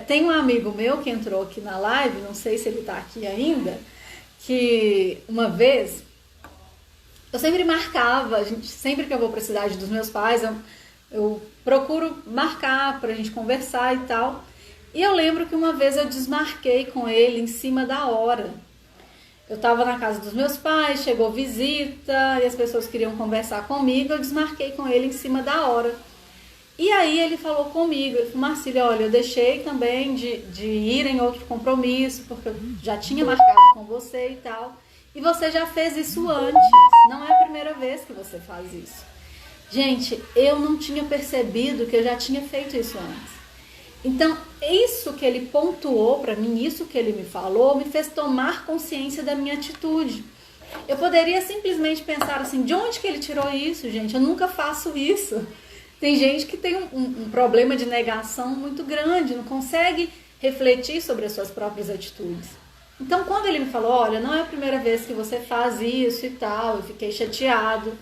Tem um amigo meu que entrou aqui na live, não sei se ele está aqui ainda, que uma vez eu sempre marcava, sempre que eu vou para a cidade dos meus pais, eu procuro marcar para a gente conversar e tal. E eu lembro que uma vez eu desmarquei com ele em cima da hora. Eu estava na casa dos meus pais, chegou visita e as pessoas queriam conversar comigo, eu desmarquei com ele em cima da hora. E aí ele falou comigo, ele falou: Marcília, olha, eu deixei também de ir em outro compromisso, porque eu já tinha marcado com você e tal, e você já fez isso antes, não é a primeira vez que você faz isso. Gente, eu não tinha percebido que eu já tinha feito isso antes. Então, isso que ele pontuou para mim, isso que ele me falou, me fez tomar consciência da minha atitude. Eu poderia simplesmente pensar assim: de onde que ele tirou isso, gente? Eu nunca faço isso. Tem gente que tem um problema de negação muito grande, não consegue refletir sobre as suas próprias atitudes. Então, quando ele me falou: olha, não é a primeira vez que você faz isso e tal, eu fiquei chateado.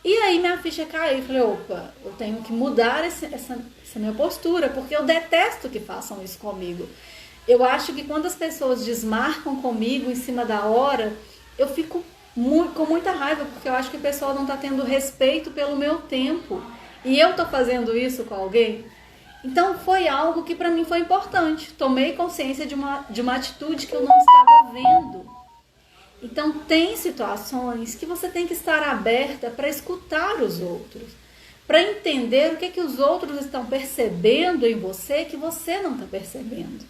E aí minha ficha caiu, eu falei: opa, eu tenho que mudar essa minha postura, porque eu detesto que façam isso comigo. Eu acho que quando as pessoas desmarcam comigo em cima da hora, eu fico com muita raiva, porque eu acho que o pessoal não está tendo respeito pelo meu tempo. E eu estou fazendo isso com alguém? Então foi algo que para mim foi importante. Tomei consciência de uma atitude que eu não estava vendo. Então tem situações que você tem que estar aberta para escutar os outros, para entender o que os outros estão percebendo em você que você não está percebendo.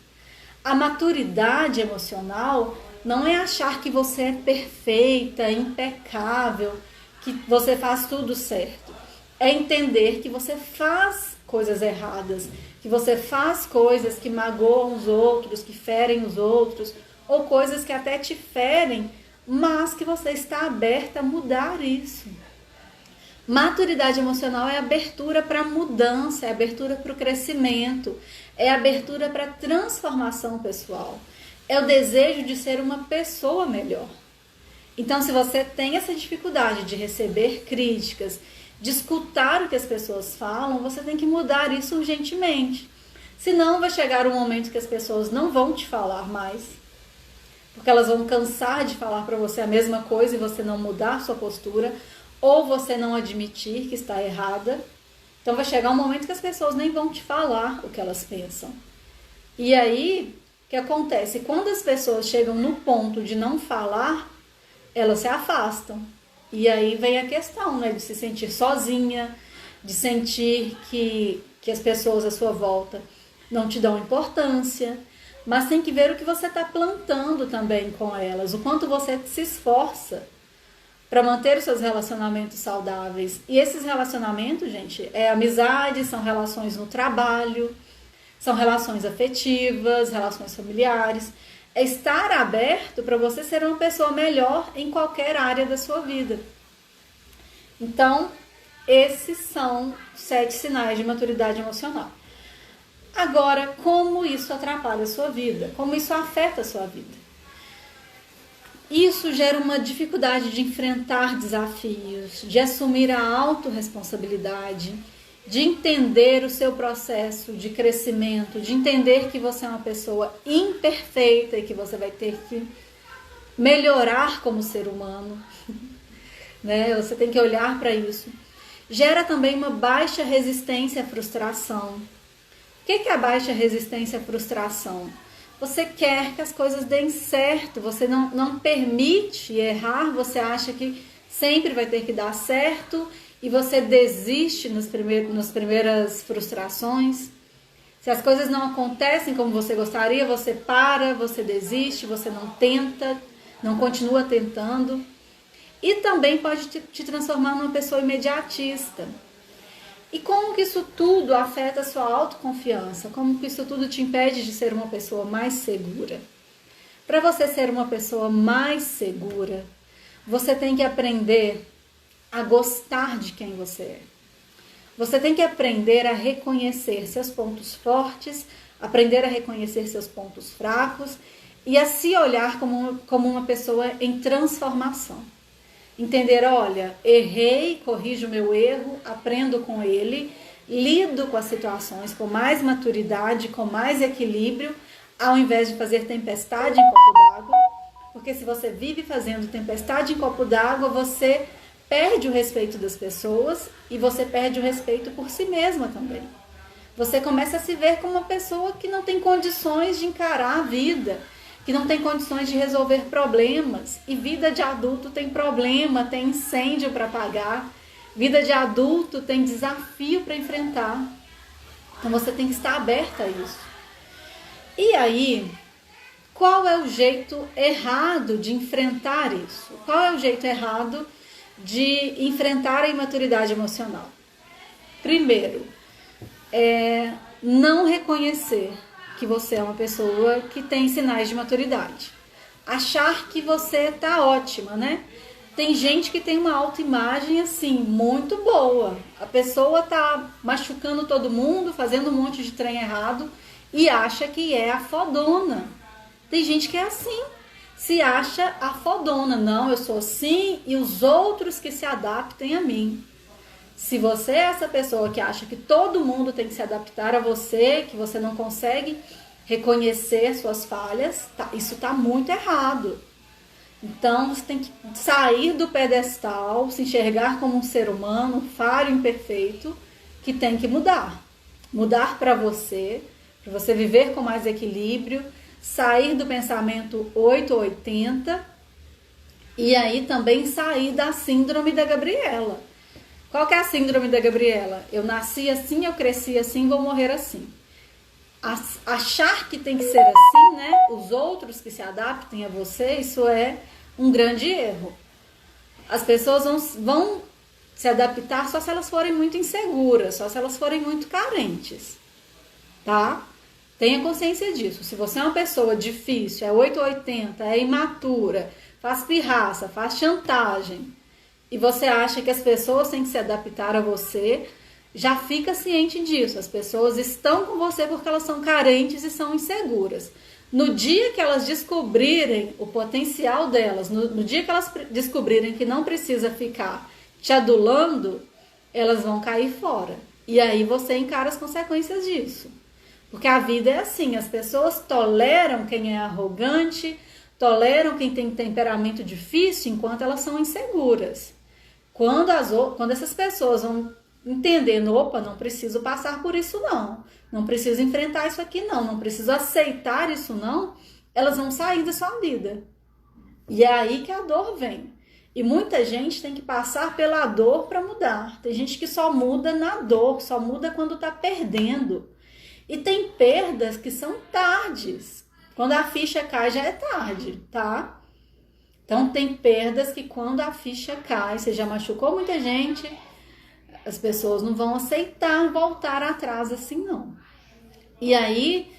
A maturidade emocional não é achar que você é perfeita, impecável, que você faz tudo certo. É entender que você faz coisas erradas, que você faz coisas que magoam os outros, que ferem os outros, ou coisas que até te ferem, mas que você está aberta a mudar isso. Maturidade emocional é abertura para mudança, é abertura para o crescimento, é abertura para transformação pessoal, é o desejo de ser uma pessoa melhor. Então, se você tem essa dificuldade de receber críticas, de escutar o que as pessoas falam, você tem que mudar isso urgentemente. Senão vai chegar um momento que as pessoas não vão te falar mais, porque elas vão cansar de falar para você a mesma coisa e você não mudar sua postura, ou você não admitir que está errada. Então vai chegar um momento que as pessoas nem vão te falar o que elas pensam. E aí, o que acontece? Quando as pessoas chegam no ponto de não falar, elas se afastam. E aí vem a questão, né, de se sentir sozinha, de sentir que as pessoas à sua volta não te dão importância. Mas tem que ver o que você está plantando também com elas, o quanto você se esforça para manter os seus relacionamentos saudáveis. E esses relacionamentos, gente, é amizade, são relações no trabalho, são relações afetivas, relações familiares. É estar aberto para você ser uma pessoa melhor em qualquer área da sua vida. Então, esses são 7 sinais de maturidade emocional. Agora, como isso atrapalha a sua vida? Como isso afeta a sua vida? Isso gera uma dificuldade de enfrentar desafios, de assumir a autorresponsabilidade, de entender o seu processo de crescimento, de entender que você é uma pessoa imperfeita e que você vai ter que melhorar como ser humano, né? Você tem que olhar para isso. Gera também uma baixa resistência à frustração. O que é a baixa resistência à frustração? Você quer que as coisas deem certo, você não permite errar, você acha que sempre vai ter que dar certo e você desiste nas primeiras frustrações. Se as coisas não acontecem como você gostaria, você para, você desiste, você não tenta, não continua tentando. E também pode te transformar numa pessoa imediatista. E como que isso tudo afeta a sua autoconfiança? Como que isso tudo te impede de ser uma pessoa mais segura? Para você ser uma pessoa mais segura, você tem que aprender a gostar de quem você é. Você tem que aprender a reconhecer seus pontos fortes, aprender a reconhecer seus pontos fracos e a se olhar como uma pessoa em transformação. Entender, olha, errei, corrijo o meu erro, aprendo com ele, lido com as situações com mais maturidade, com mais equilíbrio, ao invés de fazer tempestade em copo d'água. Porque se você vive fazendo tempestade em copo d'água, você perde o respeito das pessoas e você perde o respeito por si mesma também. Você começa a se ver como uma pessoa que não tem condições de encarar a vida, que não tem condições de resolver problemas. E vida de adulto tem problema, tem incêndio para apagar. Vida de adulto tem desafio para enfrentar. Então você tem que estar aberta a isso. E aí, qual é o jeito errado de enfrentar isso? Qual é o jeito errado de enfrentar a imaturidade emocional? Primeiro, não reconhecer que você é uma pessoa que tem sinais de maturidade. Achar que você tá ótima, né? Tem gente que tem uma autoimagem assim, muito boa. A pessoa tá machucando todo mundo, fazendo um monte de trem errado e acha que é a fodona. Tem gente que é assim, se acha a fodona. Não, eu sou assim e os outros que se adaptem a mim. Se você é essa pessoa que acha que todo mundo tem que se adaptar a você, que você não consegue reconhecer suas falhas, isso tá muito errado. Então você tem que sair do pedestal, se enxergar como um ser humano, falho, imperfeito, que tem que mudar. Mudar para você viver com mais equilíbrio, sair do pensamento 880 e aí também sair da síndrome da Gabriela. Qual que é a síndrome da Gabriela? Eu nasci assim, eu cresci assim, vou morrer assim. Achar que tem que ser assim, né? Os outros que se adaptem a você, isso é um grande erro. As pessoas vão se adaptar só se elas forem muito inseguras, só se elas forem muito carentes, tá? Tenha consciência disso. Se você é uma pessoa difícil, é 880, é imatura, faz pirraça, faz chantagem, e você acha que as pessoas têm que se adaptar a você, já fica ciente disso. As pessoas estão com você porque elas são carentes e são inseguras. No dia que elas descobrirem o potencial delas, no dia que elas descobrirem que não precisa ficar te adulando, elas vão cair fora. E aí você encara as consequências disso. Porque a vida é assim, as pessoas toleram quem é arrogante, toleram quem tem temperamento difícil enquanto elas são inseguras. Quando essas pessoas vão entendendo, opa, não preciso passar por isso não preciso enfrentar isso aqui não preciso aceitar isso não, elas vão sair da sua vida. E é aí que a dor vem. E muita gente tem que passar pela dor para mudar. Tem gente que só muda na dor, só muda quando tá perdendo. E tem perdas que são tardes. Quando a ficha cai já é tarde, tá? Então tem perdas que quando a ficha cai, você já machucou muita gente, as pessoas não vão aceitar voltar atrás assim não. E aí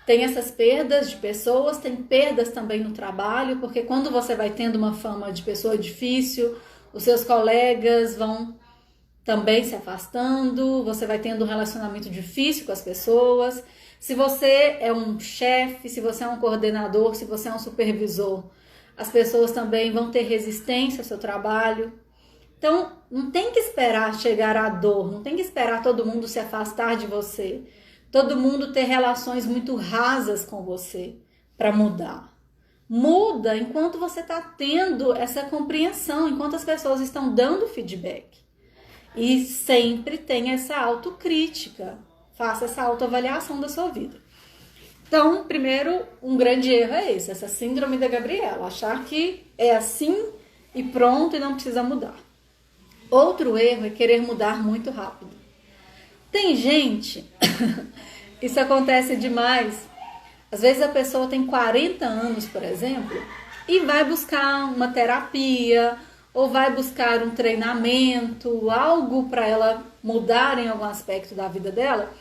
tem essas perdas de pessoas, tem perdas também no trabalho, porque quando você vai tendo uma fama de pessoa difícil, os seus colegas vão também se afastando, você vai tendo um relacionamento difícil com as pessoas. Se você é um chefe, se você é um coordenador, se você é um supervisor, as pessoas também vão ter resistência ao seu trabalho. Então, não tem que esperar chegar à dor, não tem que esperar todo mundo se afastar de você, todo mundo ter relações muito rasas com você para mudar. Muda enquanto você está tendo essa compreensão, enquanto as pessoas estão dando feedback. E sempre tem essa autocrítica, faça essa autoavaliação da sua vida. Então, primeiro, um grande erro é esse, essa síndrome da Gabriela, achar que é assim e pronto e não precisa mudar. Outro erro é querer mudar muito rápido. Tem gente, isso acontece demais, às vezes a pessoa tem 40 anos, por exemplo, e vai buscar uma terapia, ou vai buscar um treinamento, algo para ela mudar em algum aspecto da vida dela,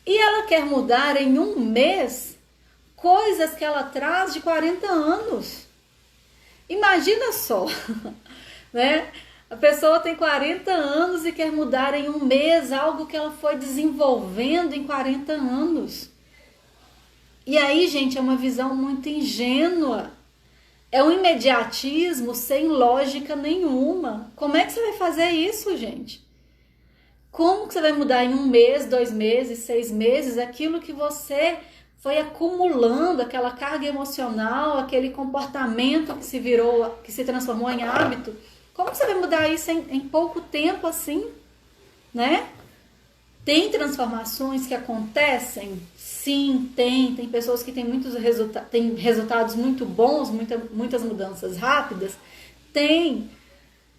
e ela quer mudar em um mês coisas que ela traz de 40 anos. Imagina só, né? A pessoa tem 40 anos e quer mudar em um mês algo que ela foi desenvolvendo em 40 anos. E aí, gente, é uma visão muito ingênua. É um imediatismo sem lógica nenhuma. Como é que você vai fazer isso, gente? Como que você vai mudar em 1 mês, 2 meses, 6 meses aquilo que você foi acumulando, aquela carga emocional, aquele comportamento que se transformou em hábito? Como que você vai mudar isso em pouco tempo assim, né? Tem transformações que acontecem? Sim, tem. Tem pessoas que têm têm resultados muito bons, muitas mudanças rápidas. Tem.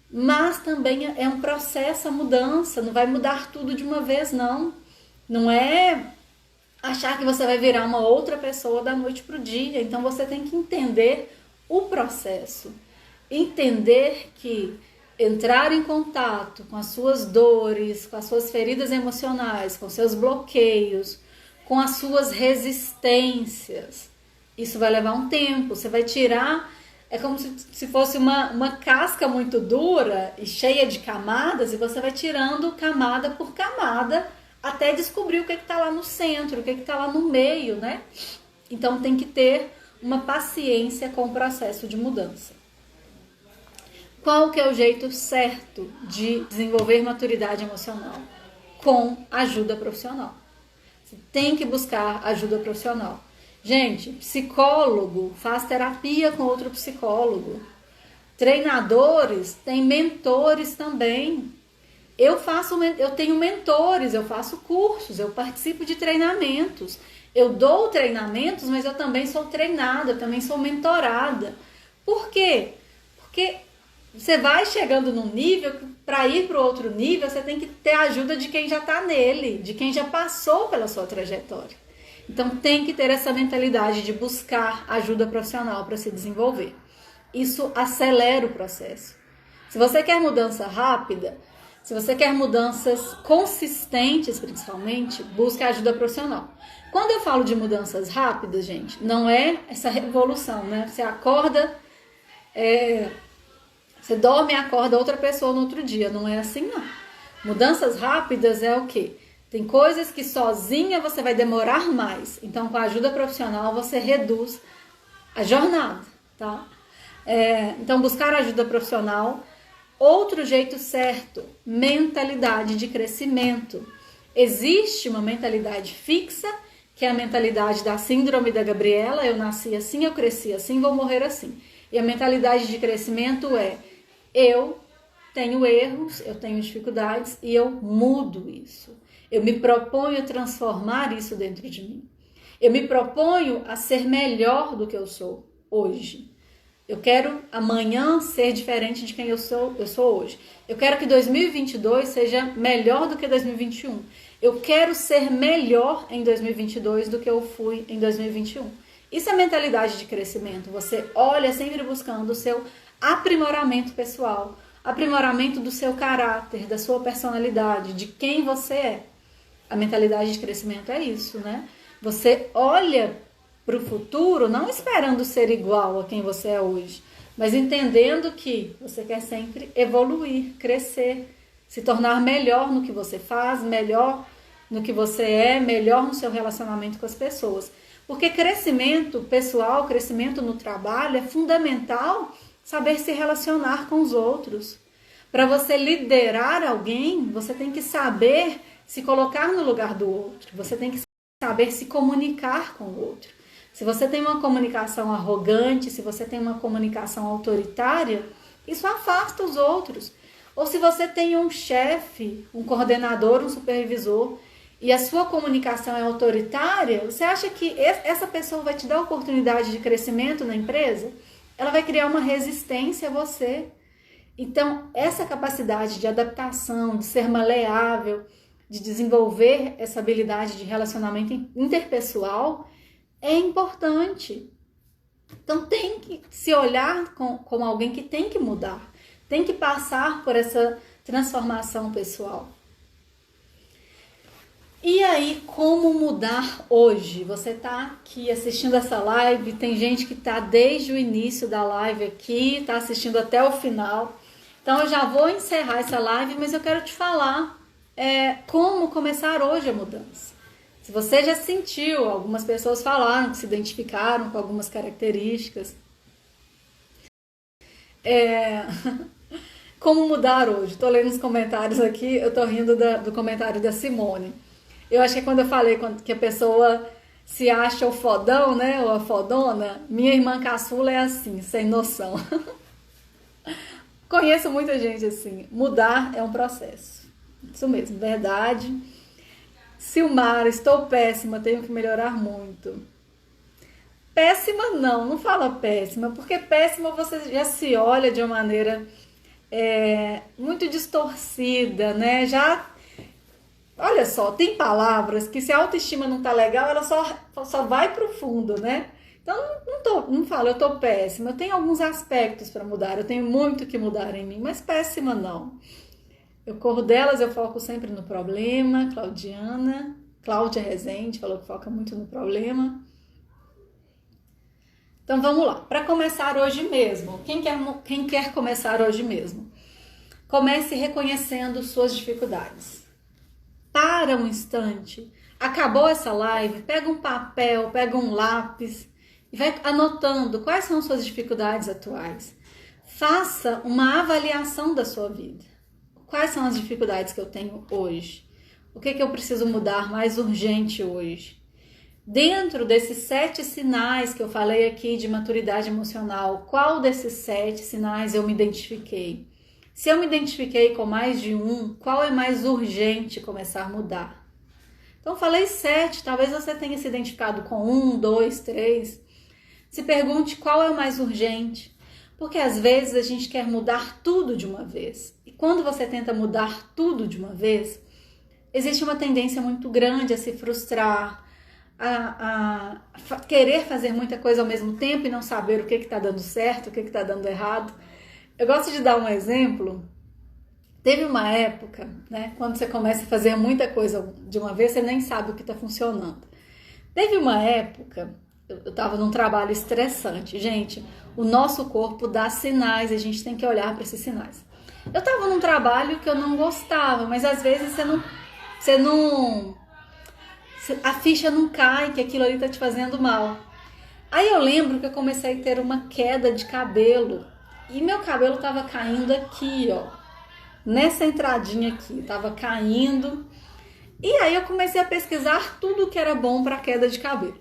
Mas também é um processo a mudança. Não vai mudar tudo de uma vez, não. Não é achar que você vai virar uma outra pessoa da noite para o dia. Então você tem que entender o processo. Entender que entrar em contato com as suas dores, com as suas feridas emocionais, com seus bloqueios, com as suas resistências. Isso vai levar um tempo, você vai tirar, é como se fosse uma casca muito dura e cheia de camadas, e você vai tirando camada por camada até descobrir o que está lá no centro, o que está lá no meio, né? Então tem que ter uma paciência com o processo de mudança. Qual que é o jeito certo de desenvolver maturidade emocional? Com ajuda profissional. Você tem que buscar ajuda profissional. Gente, psicólogo faz terapia com outro psicólogo. Treinadores têm mentores também. Eu tenho mentores, eu faço cursos, eu participo de treinamentos. Eu dou treinamentos, mas eu também sou treinada, eu também sou mentorada. Por quê? Porque você vai chegando num nível que para ir para o outro nível você tem que ter a ajuda de quem já está nele, de quem já passou pela sua trajetória. Então tem que ter essa mentalidade de buscar ajuda profissional para se desenvolver. Isso acelera o processo. Se você quer mudança rápida, se você quer mudanças consistentes principalmente, busque ajuda profissional. Quando eu falo de mudanças rápidas, gente, não é essa revolução, né? Você acorda... Você dorme e acorda outra pessoa no outro dia. Não é assim, não. Mudanças rápidas é o quê? Tem coisas que sozinha você vai demorar mais. Então, com a ajuda profissional, você reduz a jornada, tá? Então, buscar ajuda profissional. Outro jeito certo, mentalidade de crescimento. Existe uma mentalidade fixa, que é a mentalidade da síndrome da Gabriela. Eu nasci assim, eu cresci assim, vou morrer assim. E a mentalidade de crescimento é: eu tenho erros, eu tenho dificuldades e eu mudo isso. Eu me proponho a transformar isso dentro de mim. Eu me proponho a ser melhor do que eu sou hoje. Eu quero amanhã ser diferente de quem eu sou hoje. Eu quero que 2022 seja melhor do que 2021. Eu quero ser melhor em 2022 do que eu fui em 2021. Isso é mentalidade de crescimento. Você olha sempre buscando o seu aprimoramento pessoal, aprimoramento do seu caráter, da sua personalidade, de quem você é. A mentalidade de crescimento é isso, né? Você olha para o futuro não esperando ser igual a quem você é hoje, mas entendendo que você quer sempre evoluir, crescer, se tornar melhor no que você faz, melhor no que você é, melhor no seu relacionamento com as pessoas. Porque crescimento pessoal, crescimento no trabalho é fundamental saber se relacionar com os outros. Para você liderar alguém, você tem que saber se colocar no lugar do outro. Você tem que saber se comunicar com o outro. Se você tem uma comunicação arrogante, se você tem uma comunicação autoritária, isso afasta os outros. Ou se você tem um chefe, um coordenador, um supervisor, e a sua comunicação é autoritária, você acha que essa pessoa vai te dar oportunidade de crescimento na empresa? Ela vai criar uma resistência a você. Então, essa capacidade de adaptação, de ser maleável, de desenvolver essa habilidade de relacionamento interpessoal é importante. Então, tem que se olhar como alguém que tem que mudar, tem que passar por essa transformação pessoal. E aí, como mudar hoje? Você está aqui assistindo essa live, tem gente que está desde o início da live aqui, está assistindo até o final. Então, eu já vou encerrar essa live, mas eu quero te falar como começar hoje a mudança. Se você já sentiu, algumas pessoas falaram que se identificaram com algumas características. Como mudar hoje? Tô lendo os comentários aqui, eu tô rindo do comentário da Simone. Eu acho que quando eu falei que a pessoa se acha o fodão, né, ou a fodona, minha irmã caçula é assim, sem noção. Conheço muita gente assim. Mudar é um processo. Isso mesmo, verdade. Silmar, estou péssima, tenho que melhorar muito. Péssima não fala péssima, porque péssima você já se olha de uma maneira muito distorcida, né? Olha só, tem palavras que se a autoestima não tá legal, ela só vai pro fundo, né? Então, não falo, eu tô péssima. Eu tenho alguns aspectos para mudar, eu tenho muito que mudar em mim, mas péssima não. Eu corro delas, eu foco sempre no problema. Cláudia Rezende falou que foca muito no problema. Então, vamos lá. Para começar hoje mesmo, quem quer começar hoje mesmo? Comece reconhecendo suas dificuldades. Para um instante, acabou essa live, pega um papel, pega um lápis e vai anotando quais são suas dificuldades atuais. Faça uma avaliação da sua vida. Quais são as dificuldades que eu tenho hoje? O que eu preciso mudar mais urgente hoje? Dentro desses 7 sinais que eu falei aqui de maturidade emocional, qual desses 7 sinais eu me identifiquei? Se eu me identifiquei com mais de um, qual é mais urgente começar a mudar? Então, falei 7, talvez você tenha se identificado com 1, 2, 3. Se pergunte qual é o mais urgente, porque às vezes a gente quer mudar tudo de uma vez. E quando você tenta mudar tudo de uma vez, existe uma tendência muito grande a se frustrar, a querer fazer muita coisa ao mesmo tempo e não saber o que está dando certo, o que está dando errado. Eu gosto de dar um exemplo. Teve uma época, né, quando você começa a fazer muita coisa de uma vez, você nem sabe o que está funcionando. Teve uma época, eu estava num trabalho estressante. Gente, o nosso corpo dá sinais, a gente tem que olhar para esses sinais. Eu estava num trabalho que eu não gostava, mas às vezes a ficha não cai, que aquilo ali está te fazendo mal. Aí eu lembro que eu comecei a ter uma queda de cabelo. E meu cabelo tava caindo aqui, ó. Nessa entradinha aqui, tava caindo. E aí eu comecei a pesquisar tudo que era bom para queda de cabelo.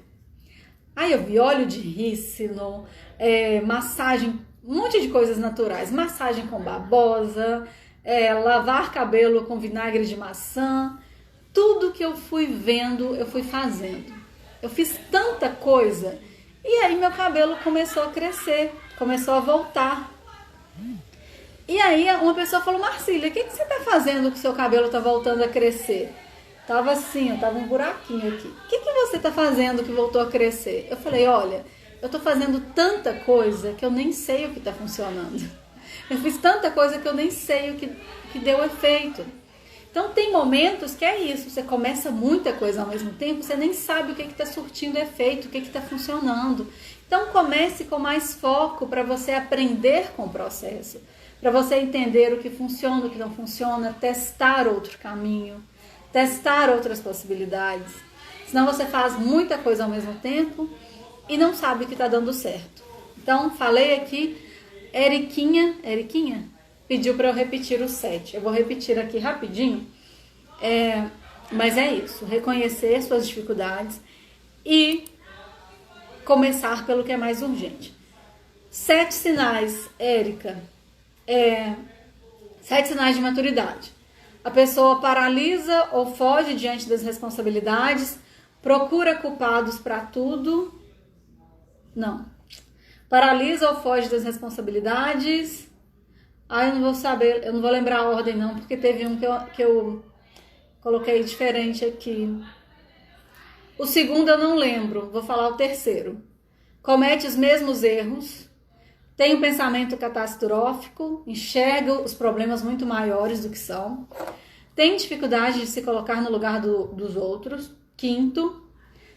Aí eu vi óleo de rícino, massagem, um monte de coisas naturais. Massagem com babosa, lavar cabelo com vinagre de maçã. Tudo que eu fui vendo, eu fui fazendo. Eu fiz tanta coisa. E aí meu cabelo começou a crescer, começou a voltar. E aí uma pessoa falou: Marcília, o que você tá fazendo que o seu cabelo tá voltando a crescer? Tava assim, tava um buraquinho aqui. O que você tá fazendo que voltou a crescer? Eu falei: olha, eu tô fazendo tanta coisa que eu nem sei o que tá funcionando. Eu fiz tanta coisa que eu nem sei o que deu efeito. Então tem momentos que é isso, você começa muita coisa ao mesmo tempo, você nem sabe o que está surtindo efeito, o que está funcionando. Então comece com mais foco para você aprender com o processo, para você entender o que funciona, o que não funciona, testar outro caminho, testar outras possibilidades. Senão você faz muita coisa ao mesmo tempo e não sabe o que está dando certo. Então falei aqui, Eriquinha pediu para eu repetir o 7. Eu vou repetir aqui rapidinho. Mas é isso. Reconhecer suas dificuldades e começar pelo que é mais urgente. 7 sinais, Érica. 7 sinais de maturidade. A pessoa paralisa ou foge diante das responsabilidades, procura culpados para tudo. Não. Paralisa ou foge das responsabilidades. Eu não vou saber, eu não vou lembrar a ordem não, porque teve um que eu coloquei diferente aqui. O segundo eu não lembro, vou falar o terceiro. Comete os mesmos erros, tem um pensamento catastrófico, enxerga os problemas muito maiores do que são, tem dificuldade de se colocar no lugar dos outros. Quinto.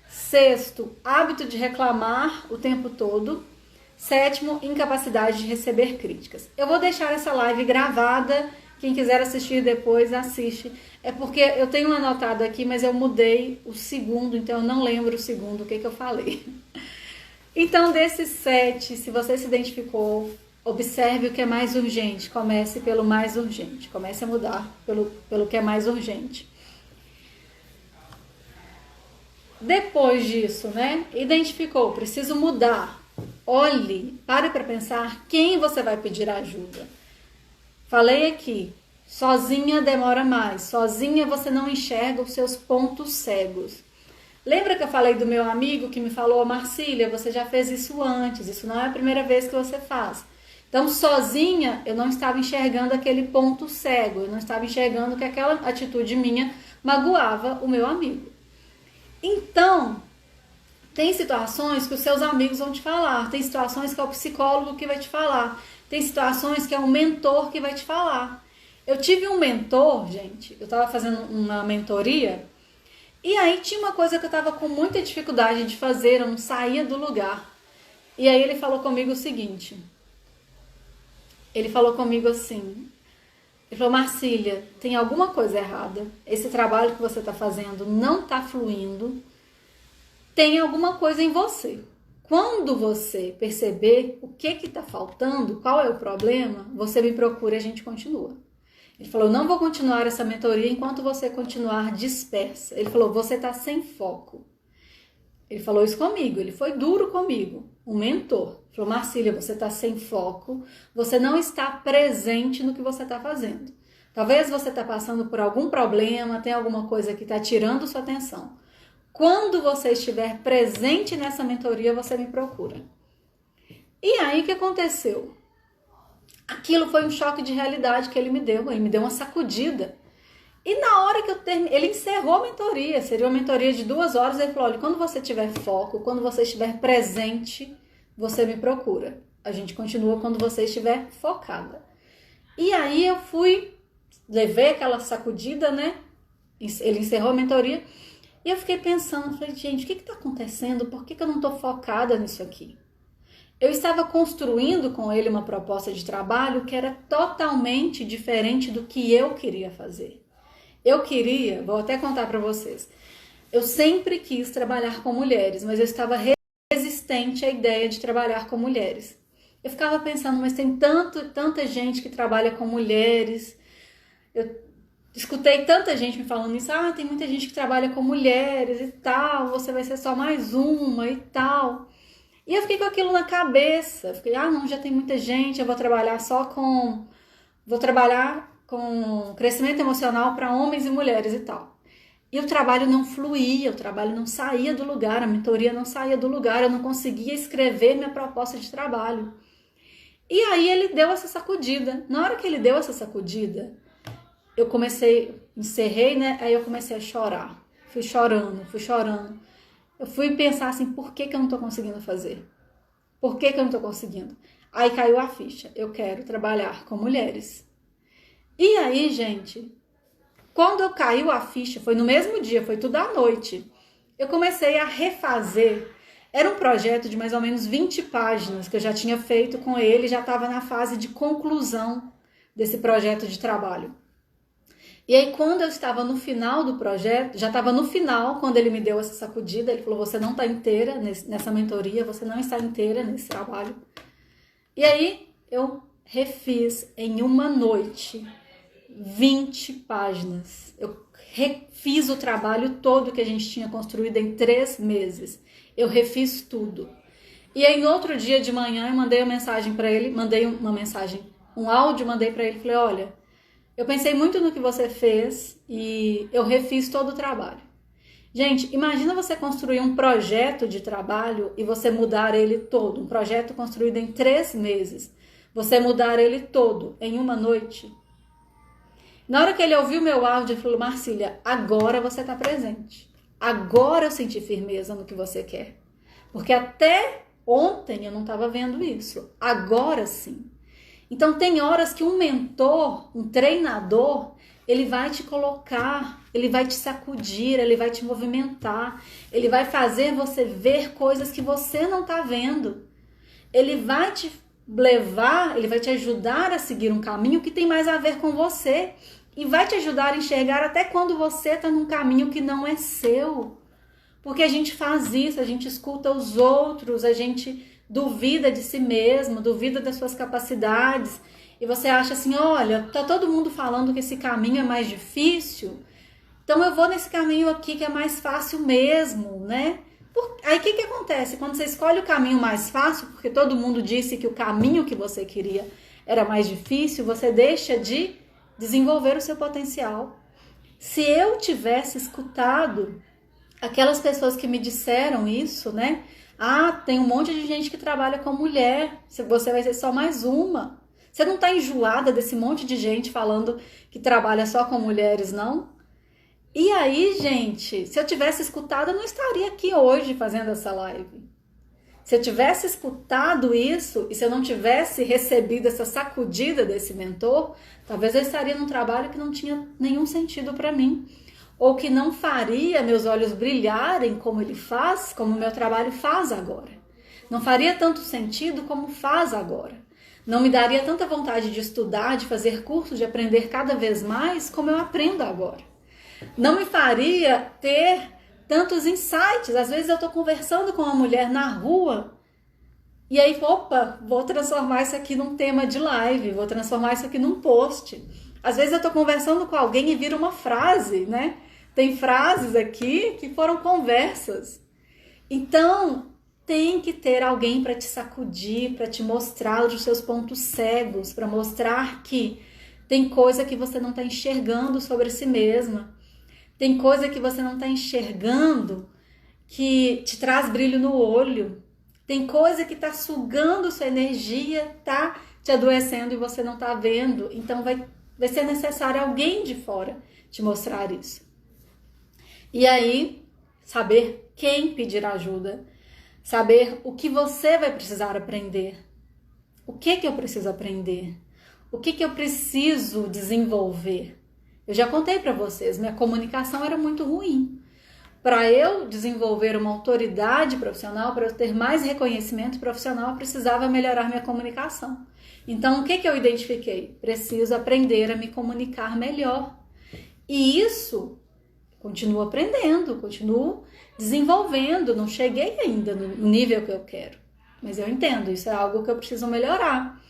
Sexto, hábito de reclamar o tempo todo. 7º, incapacidade de receber críticas. Eu vou deixar essa live gravada, Quem quiser assistir depois, assiste. É porque eu tenho anotado aqui, mas eu mudei o segundo, então eu não lembro o segundo, o que eu falei. Então, desses 7, se você se identificou, observe o que é mais urgente. Comece pelo mais urgente. Comece a mudar pelo que é mais urgente. Depois disso, né? Identificou, preciso mudar. Olhe, pare para pensar quem você vai pedir ajuda. Falei aqui, sozinha demora mais. Sozinha você não enxerga os seus pontos cegos. Lembra que eu falei do meu amigo que me falou, Marcília, você já fez isso antes, isso não é a primeira vez que você faz. Então, sozinha, eu não estava enxergando aquele ponto cego, eu não estava enxergando que aquela atitude minha magoava o meu amigo. Então, tem situações que os seus amigos vão te falar, tem situações que é o psicólogo que vai te falar, tem situações que é um mentor que vai te falar. Eu tive um mentor, gente, eu estava fazendo uma mentoria, e aí tinha uma coisa que eu estava com muita dificuldade de fazer, eu não saía do lugar. E aí ele falou comigo o seguinte, ele falou comigo assim, ele falou, Marcília, tem alguma coisa errada, esse trabalho que você está fazendo não está fluindo, tem alguma coisa em você. Quando você perceber o que está faltando, qual é o problema, você me procura e a gente continua. Ele falou, não vou continuar essa mentoria enquanto você continuar dispersa. Ele falou, você está sem foco. Ele falou isso comigo, ele foi duro comigo, um mentor. Ele falou, Marcília, você está sem foco, você não está presente no que você está fazendo. Talvez você está passando por algum problema, tem alguma coisa que está tirando sua atenção. Quando você estiver presente nessa mentoria, você me procura. E aí, o que aconteceu? Aquilo foi um choque de realidade que ele me deu uma sacudida. E na hora que eu terminei, ele encerrou a mentoria, seria uma mentoria de 2 horas, ele falou, olha, quando você tiver foco, quando você estiver presente, você me procura. A gente continua quando você estiver focada. E aí eu levei aquela sacudida, né? Ele encerrou a mentoria, e eu fiquei pensando, falei, gente, o que está acontecendo? Por que eu não estou focada nisso aqui? Eu estava construindo com ele uma proposta de trabalho que era totalmente diferente do que eu queria fazer. Eu queria, vou até contar para vocês, eu sempre quis trabalhar com mulheres, mas eu estava resistente à ideia de trabalhar com mulheres. Eu ficava pensando, mas tem tanta gente que trabalha com mulheres. Eu escutei tanta gente me falando isso, tem muita gente que trabalha com mulheres e tal, você vai ser só mais uma e tal. E eu fiquei com aquilo na cabeça, eu fiquei, não, já tem muita gente, eu vou trabalhar com crescimento emocional para homens e mulheres e tal. E o trabalho não fluía, o trabalho não saía do lugar, a mentoria não saía do lugar, eu não conseguia escrever minha proposta de trabalho. E aí ele deu essa sacudida. Na hora que ele deu essa sacudida, eu encerrei, né? Aí eu comecei a chorar. Fui chorando. Eu fui pensar assim, por que eu não tô conseguindo fazer? Por que eu não tô conseguindo? Aí caiu a ficha, eu quero trabalhar com mulheres. E aí, gente, quando caiu a ficha, foi no mesmo dia, foi tudo à noite, eu comecei a refazer. Era um projeto de mais ou menos 20 páginas que eu já tinha feito com ele, já estava na fase de conclusão desse projeto de trabalho. E aí, quando eu estava no final do projeto, já estava no final, quando ele me deu essa sacudida, ele falou, você não está inteira nessa mentoria, você não está inteira nesse trabalho. E aí, eu refiz em uma noite 20 páginas. Eu refiz o trabalho todo que a gente tinha construído em 3 meses. Eu refiz tudo. E aí, no outro dia de manhã, eu mandei uma mensagem para ele, um áudio, mandei para ele, falei, olha, eu pensei muito no que você fez e eu refiz todo o trabalho. Gente, imagina você construir um projeto de trabalho e você mudar ele todo. Um projeto construído em 3 meses. Você mudar ele todo em uma noite. Na hora que ele ouviu meu áudio, ele falou, Marcília, agora você está presente. Agora eu senti firmeza no que você quer. Porque até ontem eu não estava vendo isso. Agora sim. Então, tem horas que um mentor, um treinador, ele vai te colocar, ele vai te sacudir, ele vai te movimentar, ele vai fazer você ver coisas que você não está vendo. Ele vai te levar, ele vai te ajudar a seguir um caminho que tem mais a ver com você. E vai te ajudar a enxergar até quando você está num caminho que não é seu. Porque a gente faz isso, a gente escuta os outros, a gente duvida de si mesmo, duvida das suas capacidades. E você acha assim, olha, tá todo mundo falando que esse caminho é mais difícil, então eu vou nesse caminho aqui que é mais fácil mesmo, né? Aí o que acontece? Quando você escolhe o caminho mais fácil, porque todo mundo disse que o caminho que você queria era mais difícil, você deixa de desenvolver o seu potencial. Se eu tivesse escutado aquelas pessoas que me disseram isso, né? Ah, tem um monte de gente que trabalha com mulher, você vai ser só mais uma. Você não tá enjoada desse monte de gente falando que trabalha só com mulheres, não? E aí, gente, se eu tivesse escutado, eu não estaria aqui hoje fazendo essa live. Se eu tivesse escutado isso e se eu não tivesse recebido essa sacudida desse mentor, talvez eu estaria num trabalho que não tinha nenhum sentido para mim, ou que não faria meus olhos brilharem como ele faz, como o meu trabalho faz agora. Não faria tanto sentido como faz agora. Não me daria tanta vontade de estudar, de fazer cursos, de aprender cada vez mais como eu aprendo agora. Não me faria ter tantos insights. Às vezes eu estou conversando com uma mulher na rua e aí, opa, vou transformar isso aqui num tema de live, vou transformar isso aqui num post. Às vezes eu estou conversando com alguém e vira uma frase, né? Tem frases aqui que foram conversas. Então, tem que ter alguém para te sacudir, para te mostrar os seus pontos cegos, para mostrar que tem coisa que você não está enxergando sobre si mesma. Tem coisa que você não está enxergando que te traz brilho no olho. Tem coisa que está sugando sua energia, tá te adoecendo e você não está vendo. Então vai ser necessário alguém de fora te mostrar isso. E aí, saber quem pedir ajuda. Saber o que você vai precisar aprender. O que eu preciso aprender? O que eu preciso desenvolver? Eu já contei para vocês, minha comunicação era muito ruim. Para eu desenvolver uma autoridade profissional, para eu ter mais reconhecimento profissional, eu precisava melhorar minha comunicação. Então, o que eu identifiquei? Preciso aprender a me comunicar melhor. E isso, continuo aprendendo, continuo desenvolvendo. Não cheguei ainda no nível que eu quero. Mas eu entendo, isso é algo que eu preciso melhorar.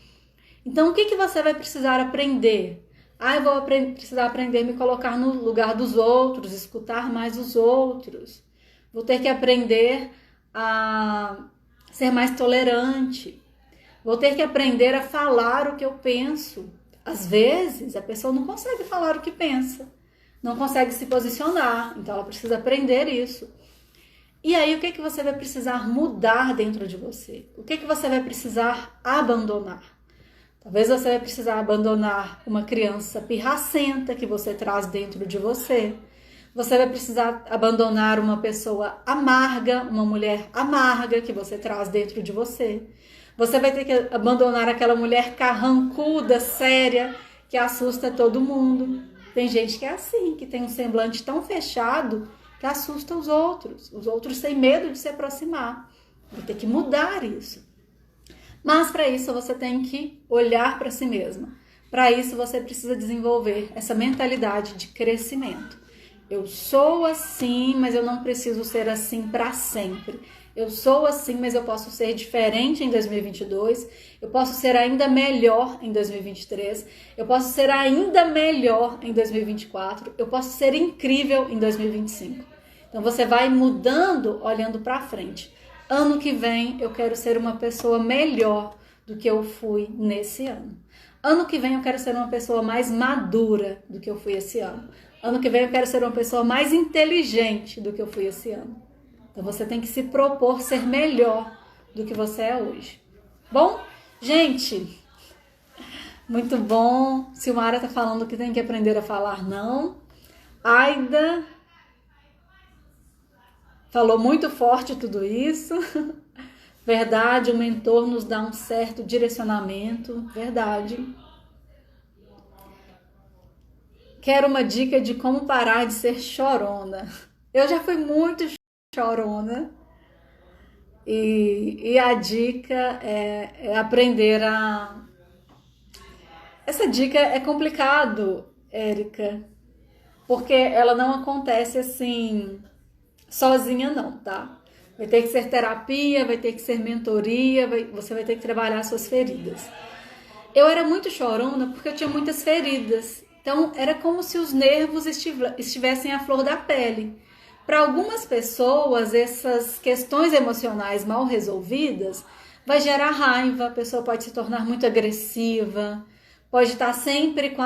Então, o que você vai precisar aprender? Ah, eu vou precisar aprender a me colocar no lugar dos outros, escutar mais os outros. Vou ter que aprender a ser mais tolerante. Vou ter que aprender a falar o que eu penso. Às vezes, a pessoa não consegue falar o que pensa. Não consegue se posicionar. Então, ela precisa aprender isso. E aí, o que você vai precisar mudar dentro de você? O que você vai precisar abandonar? Talvez você vai precisar abandonar uma criança pirracenta que você traz dentro de você. Você vai precisar abandonar uma pessoa amarga, uma mulher amarga que você traz dentro de você. Você vai ter que abandonar aquela mulher carrancuda, séria, que assusta todo mundo. Tem gente que é assim, que tem um semblante tão fechado que assusta os outros. Os outros têm medo de se aproximar. Vai ter que mudar isso. Mas para isso você tem que olhar para si mesma. Para isso você precisa desenvolver essa mentalidade de crescimento. Eu sou assim, mas eu não preciso ser assim para sempre. Eu sou assim, mas eu posso ser diferente em 2022. Eu posso ser ainda melhor em 2023. Eu posso ser ainda melhor em 2024. Eu posso ser incrível em 2025. Então você vai mudando, olhando para frente. Ano que vem eu quero ser uma pessoa melhor do que eu fui nesse ano. Ano que vem eu quero ser uma pessoa mais madura do que eu fui esse ano. Ano que vem eu quero ser uma pessoa mais inteligente do que eu fui esse ano. Então você tem que se propor ser melhor do que você é hoje. Bom, gente, muito bom. Silmara tá falando que tem que aprender a falar não. Aida falou muito forte tudo isso. Verdade, o mentor nos dá um certo direcionamento. Verdade. Quero uma dica de como parar de ser chorona. Eu já fui muito chorona. E a dica é aprender a... Essa dica é complicado, Érica, porque ela não acontece assim sozinha não, tá? Vai ter que ser terapia, vai ter que ser mentoria, você vai ter que trabalhar suas feridas. Eu era muito chorona porque eu tinha muitas feridas. Então era como se os nervos estivessem à flor da pele. Para algumas pessoas, essas questões emocionais mal resolvidas vai gerar raiva, a pessoa pode se tornar muito agressiva, pode estar sempre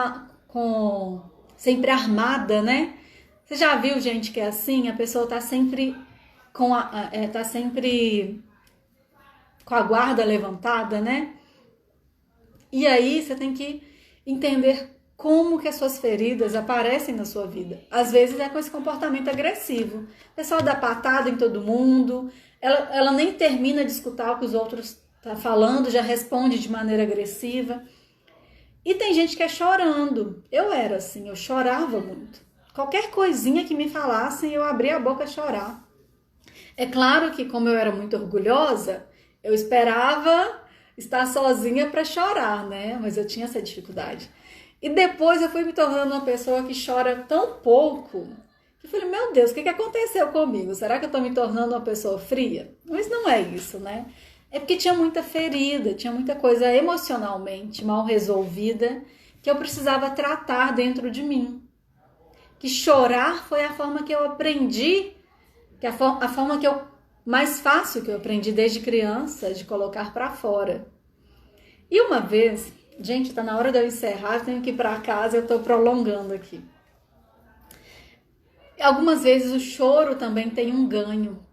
sempre armada, né? Você já viu gente que é assim? A pessoa tá sempre tá sempre com a guarda levantada, né? E aí você tem que entender como que as suas feridas aparecem na sua vida. Às vezes é com esse comportamento agressivo. O pessoal dá patada em todo mundo, ela nem termina de escutar o que os outros tá falando, já responde de maneira agressiva. E tem gente que é chorando. Eu era assim, eu chorava muito. Qualquer coisinha que me falassem, eu abria a boca a chorar. É claro que, como eu era muito orgulhosa, eu esperava estar sozinha para chorar, né? Mas eu tinha essa dificuldade. E depois eu fui me tornando uma pessoa que chora tão pouco, que eu falei, meu Deus, o que aconteceu comigo? Será que eu estou me tornando uma pessoa fria? Mas não é isso, né? É porque tinha muita ferida, tinha muita coisa emocionalmente mal resolvida que eu precisava tratar dentro de mim. Que chorar foi a forma que eu aprendi, que a forma que eu mais fácil que eu aprendi desde criança, de colocar para fora. E uma vez, gente, tá na hora de eu encerrar, eu tenho que ir para casa, eu tô prolongando aqui. Algumas vezes o choro também tem um ganho.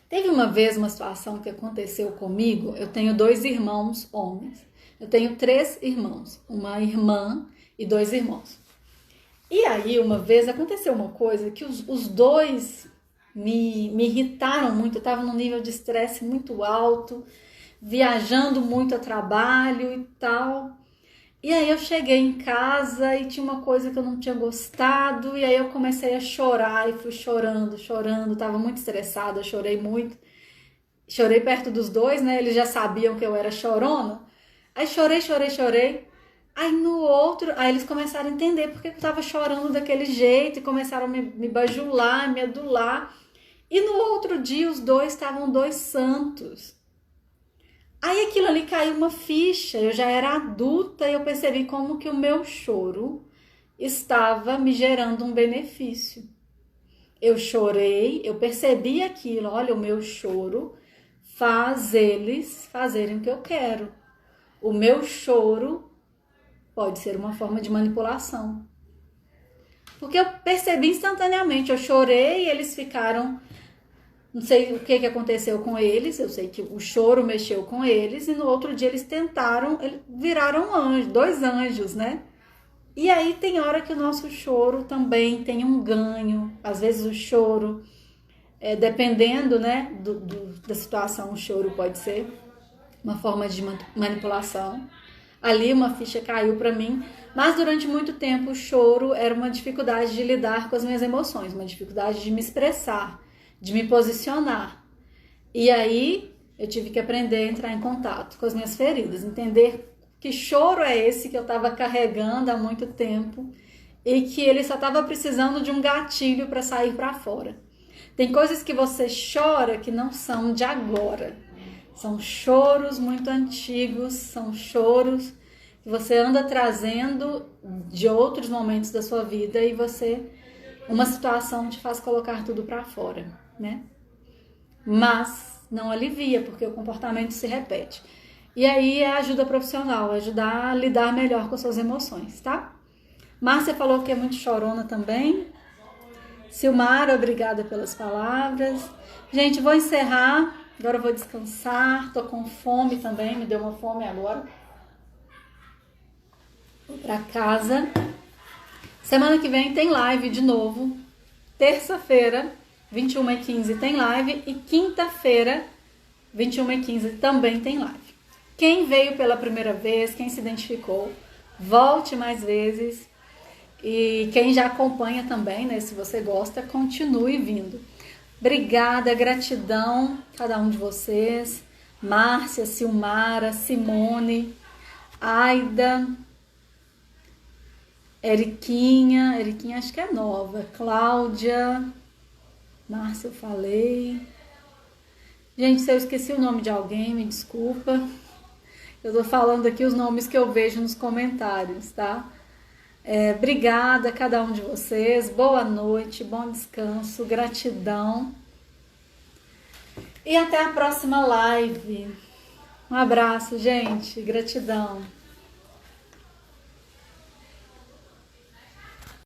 Teve uma vez uma situação que aconteceu comigo, eu tenho 2 irmãos homens. Eu tenho 3 irmãos, uma irmã e 2 irmãos. E aí, uma vez, aconteceu uma coisa que os dois me irritaram muito. Eu estava num nível de estresse muito alto, viajando muito a trabalho e tal. E aí eu cheguei em casa e tinha uma coisa que eu não tinha gostado. E aí eu comecei a chorar e fui chorando. Estava muito estressada, eu chorei muito. Chorei perto dos dois, né? Eles já sabiam que eu era chorona. Aí chorei. Aí aí eles começaram a entender porque eu tava chorando daquele jeito e começaram a me bajular, me adular. E no outro dia os dois estavam 2 santos. Aí aquilo ali caiu uma ficha, eu já era adulta e eu percebi como que o meu choro estava me gerando um benefício. Eu chorei, eu percebi aquilo, olha, o meu choro faz eles fazerem o que eu quero. O meu choro pode ser uma forma de manipulação. Porque eu percebi instantaneamente, eu chorei e eles ficaram... Não sei o que aconteceu com eles, eu sei que o choro mexeu com eles e no outro dia eles viraram anjos, 2 anjos, né? E aí tem hora que o nosso choro também tem um ganho. Às vezes o choro, dependendo, né, da situação, o choro pode ser uma forma de manipulação. Ali uma ficha caiu para mim, mas durante muito tempo o choro era uma dificuldade de lidar com as minhas emoções, uma dificuldade de me expressar, de me posicionar. E aí eu tive que aprender a entrar em contato com as minhas feridas, entender que choro é esse que eu estava carregando há muito tempo e que ele só estava precisando de um gatilho para sair para fora. Tem coisas que você chora que não são de agora. São choros muito antigos, são choros que você anda trazendo de outros momentos da sua vida e uma situação te faz colocar tudo para fora, né? Mas não alivia, porque o comportamento se repete. E aí é ajuda profissional, ajudar a lidar melhor com suas emoções, tá? Márcia falou que é muito chorona também. Silmara, obrigada pelas palavras. Gente, vou encerrar. Agora eu vou descansar, tô com fome também, me deu uma fome agora. Vou pra casa. Semana que vem tem live de novo. Terça-feira, 21h15 tem live e quinta-feira, 21h15 também tem live. Quem veio pela primeira vez, quem se identificou, volte mais vezes. E quem já acompanha também, né, se você gosta, continue vindo. Obrigada, gratidão, cada um de vocês. Márcia, Silmara, Simone, Aida, Eriquinha acho que é nova, Cláudia, Márcia eu falei. Gente, se eu esqueci o nome de alguém, me desculpa. Eu tô falando aqui os nomes que eu vejo nos comentários, tá? Obrigada a cada um de vocês, boa noite, bom descanso, gratidão. E até a próxima live. Um abraço, gente, gratidão.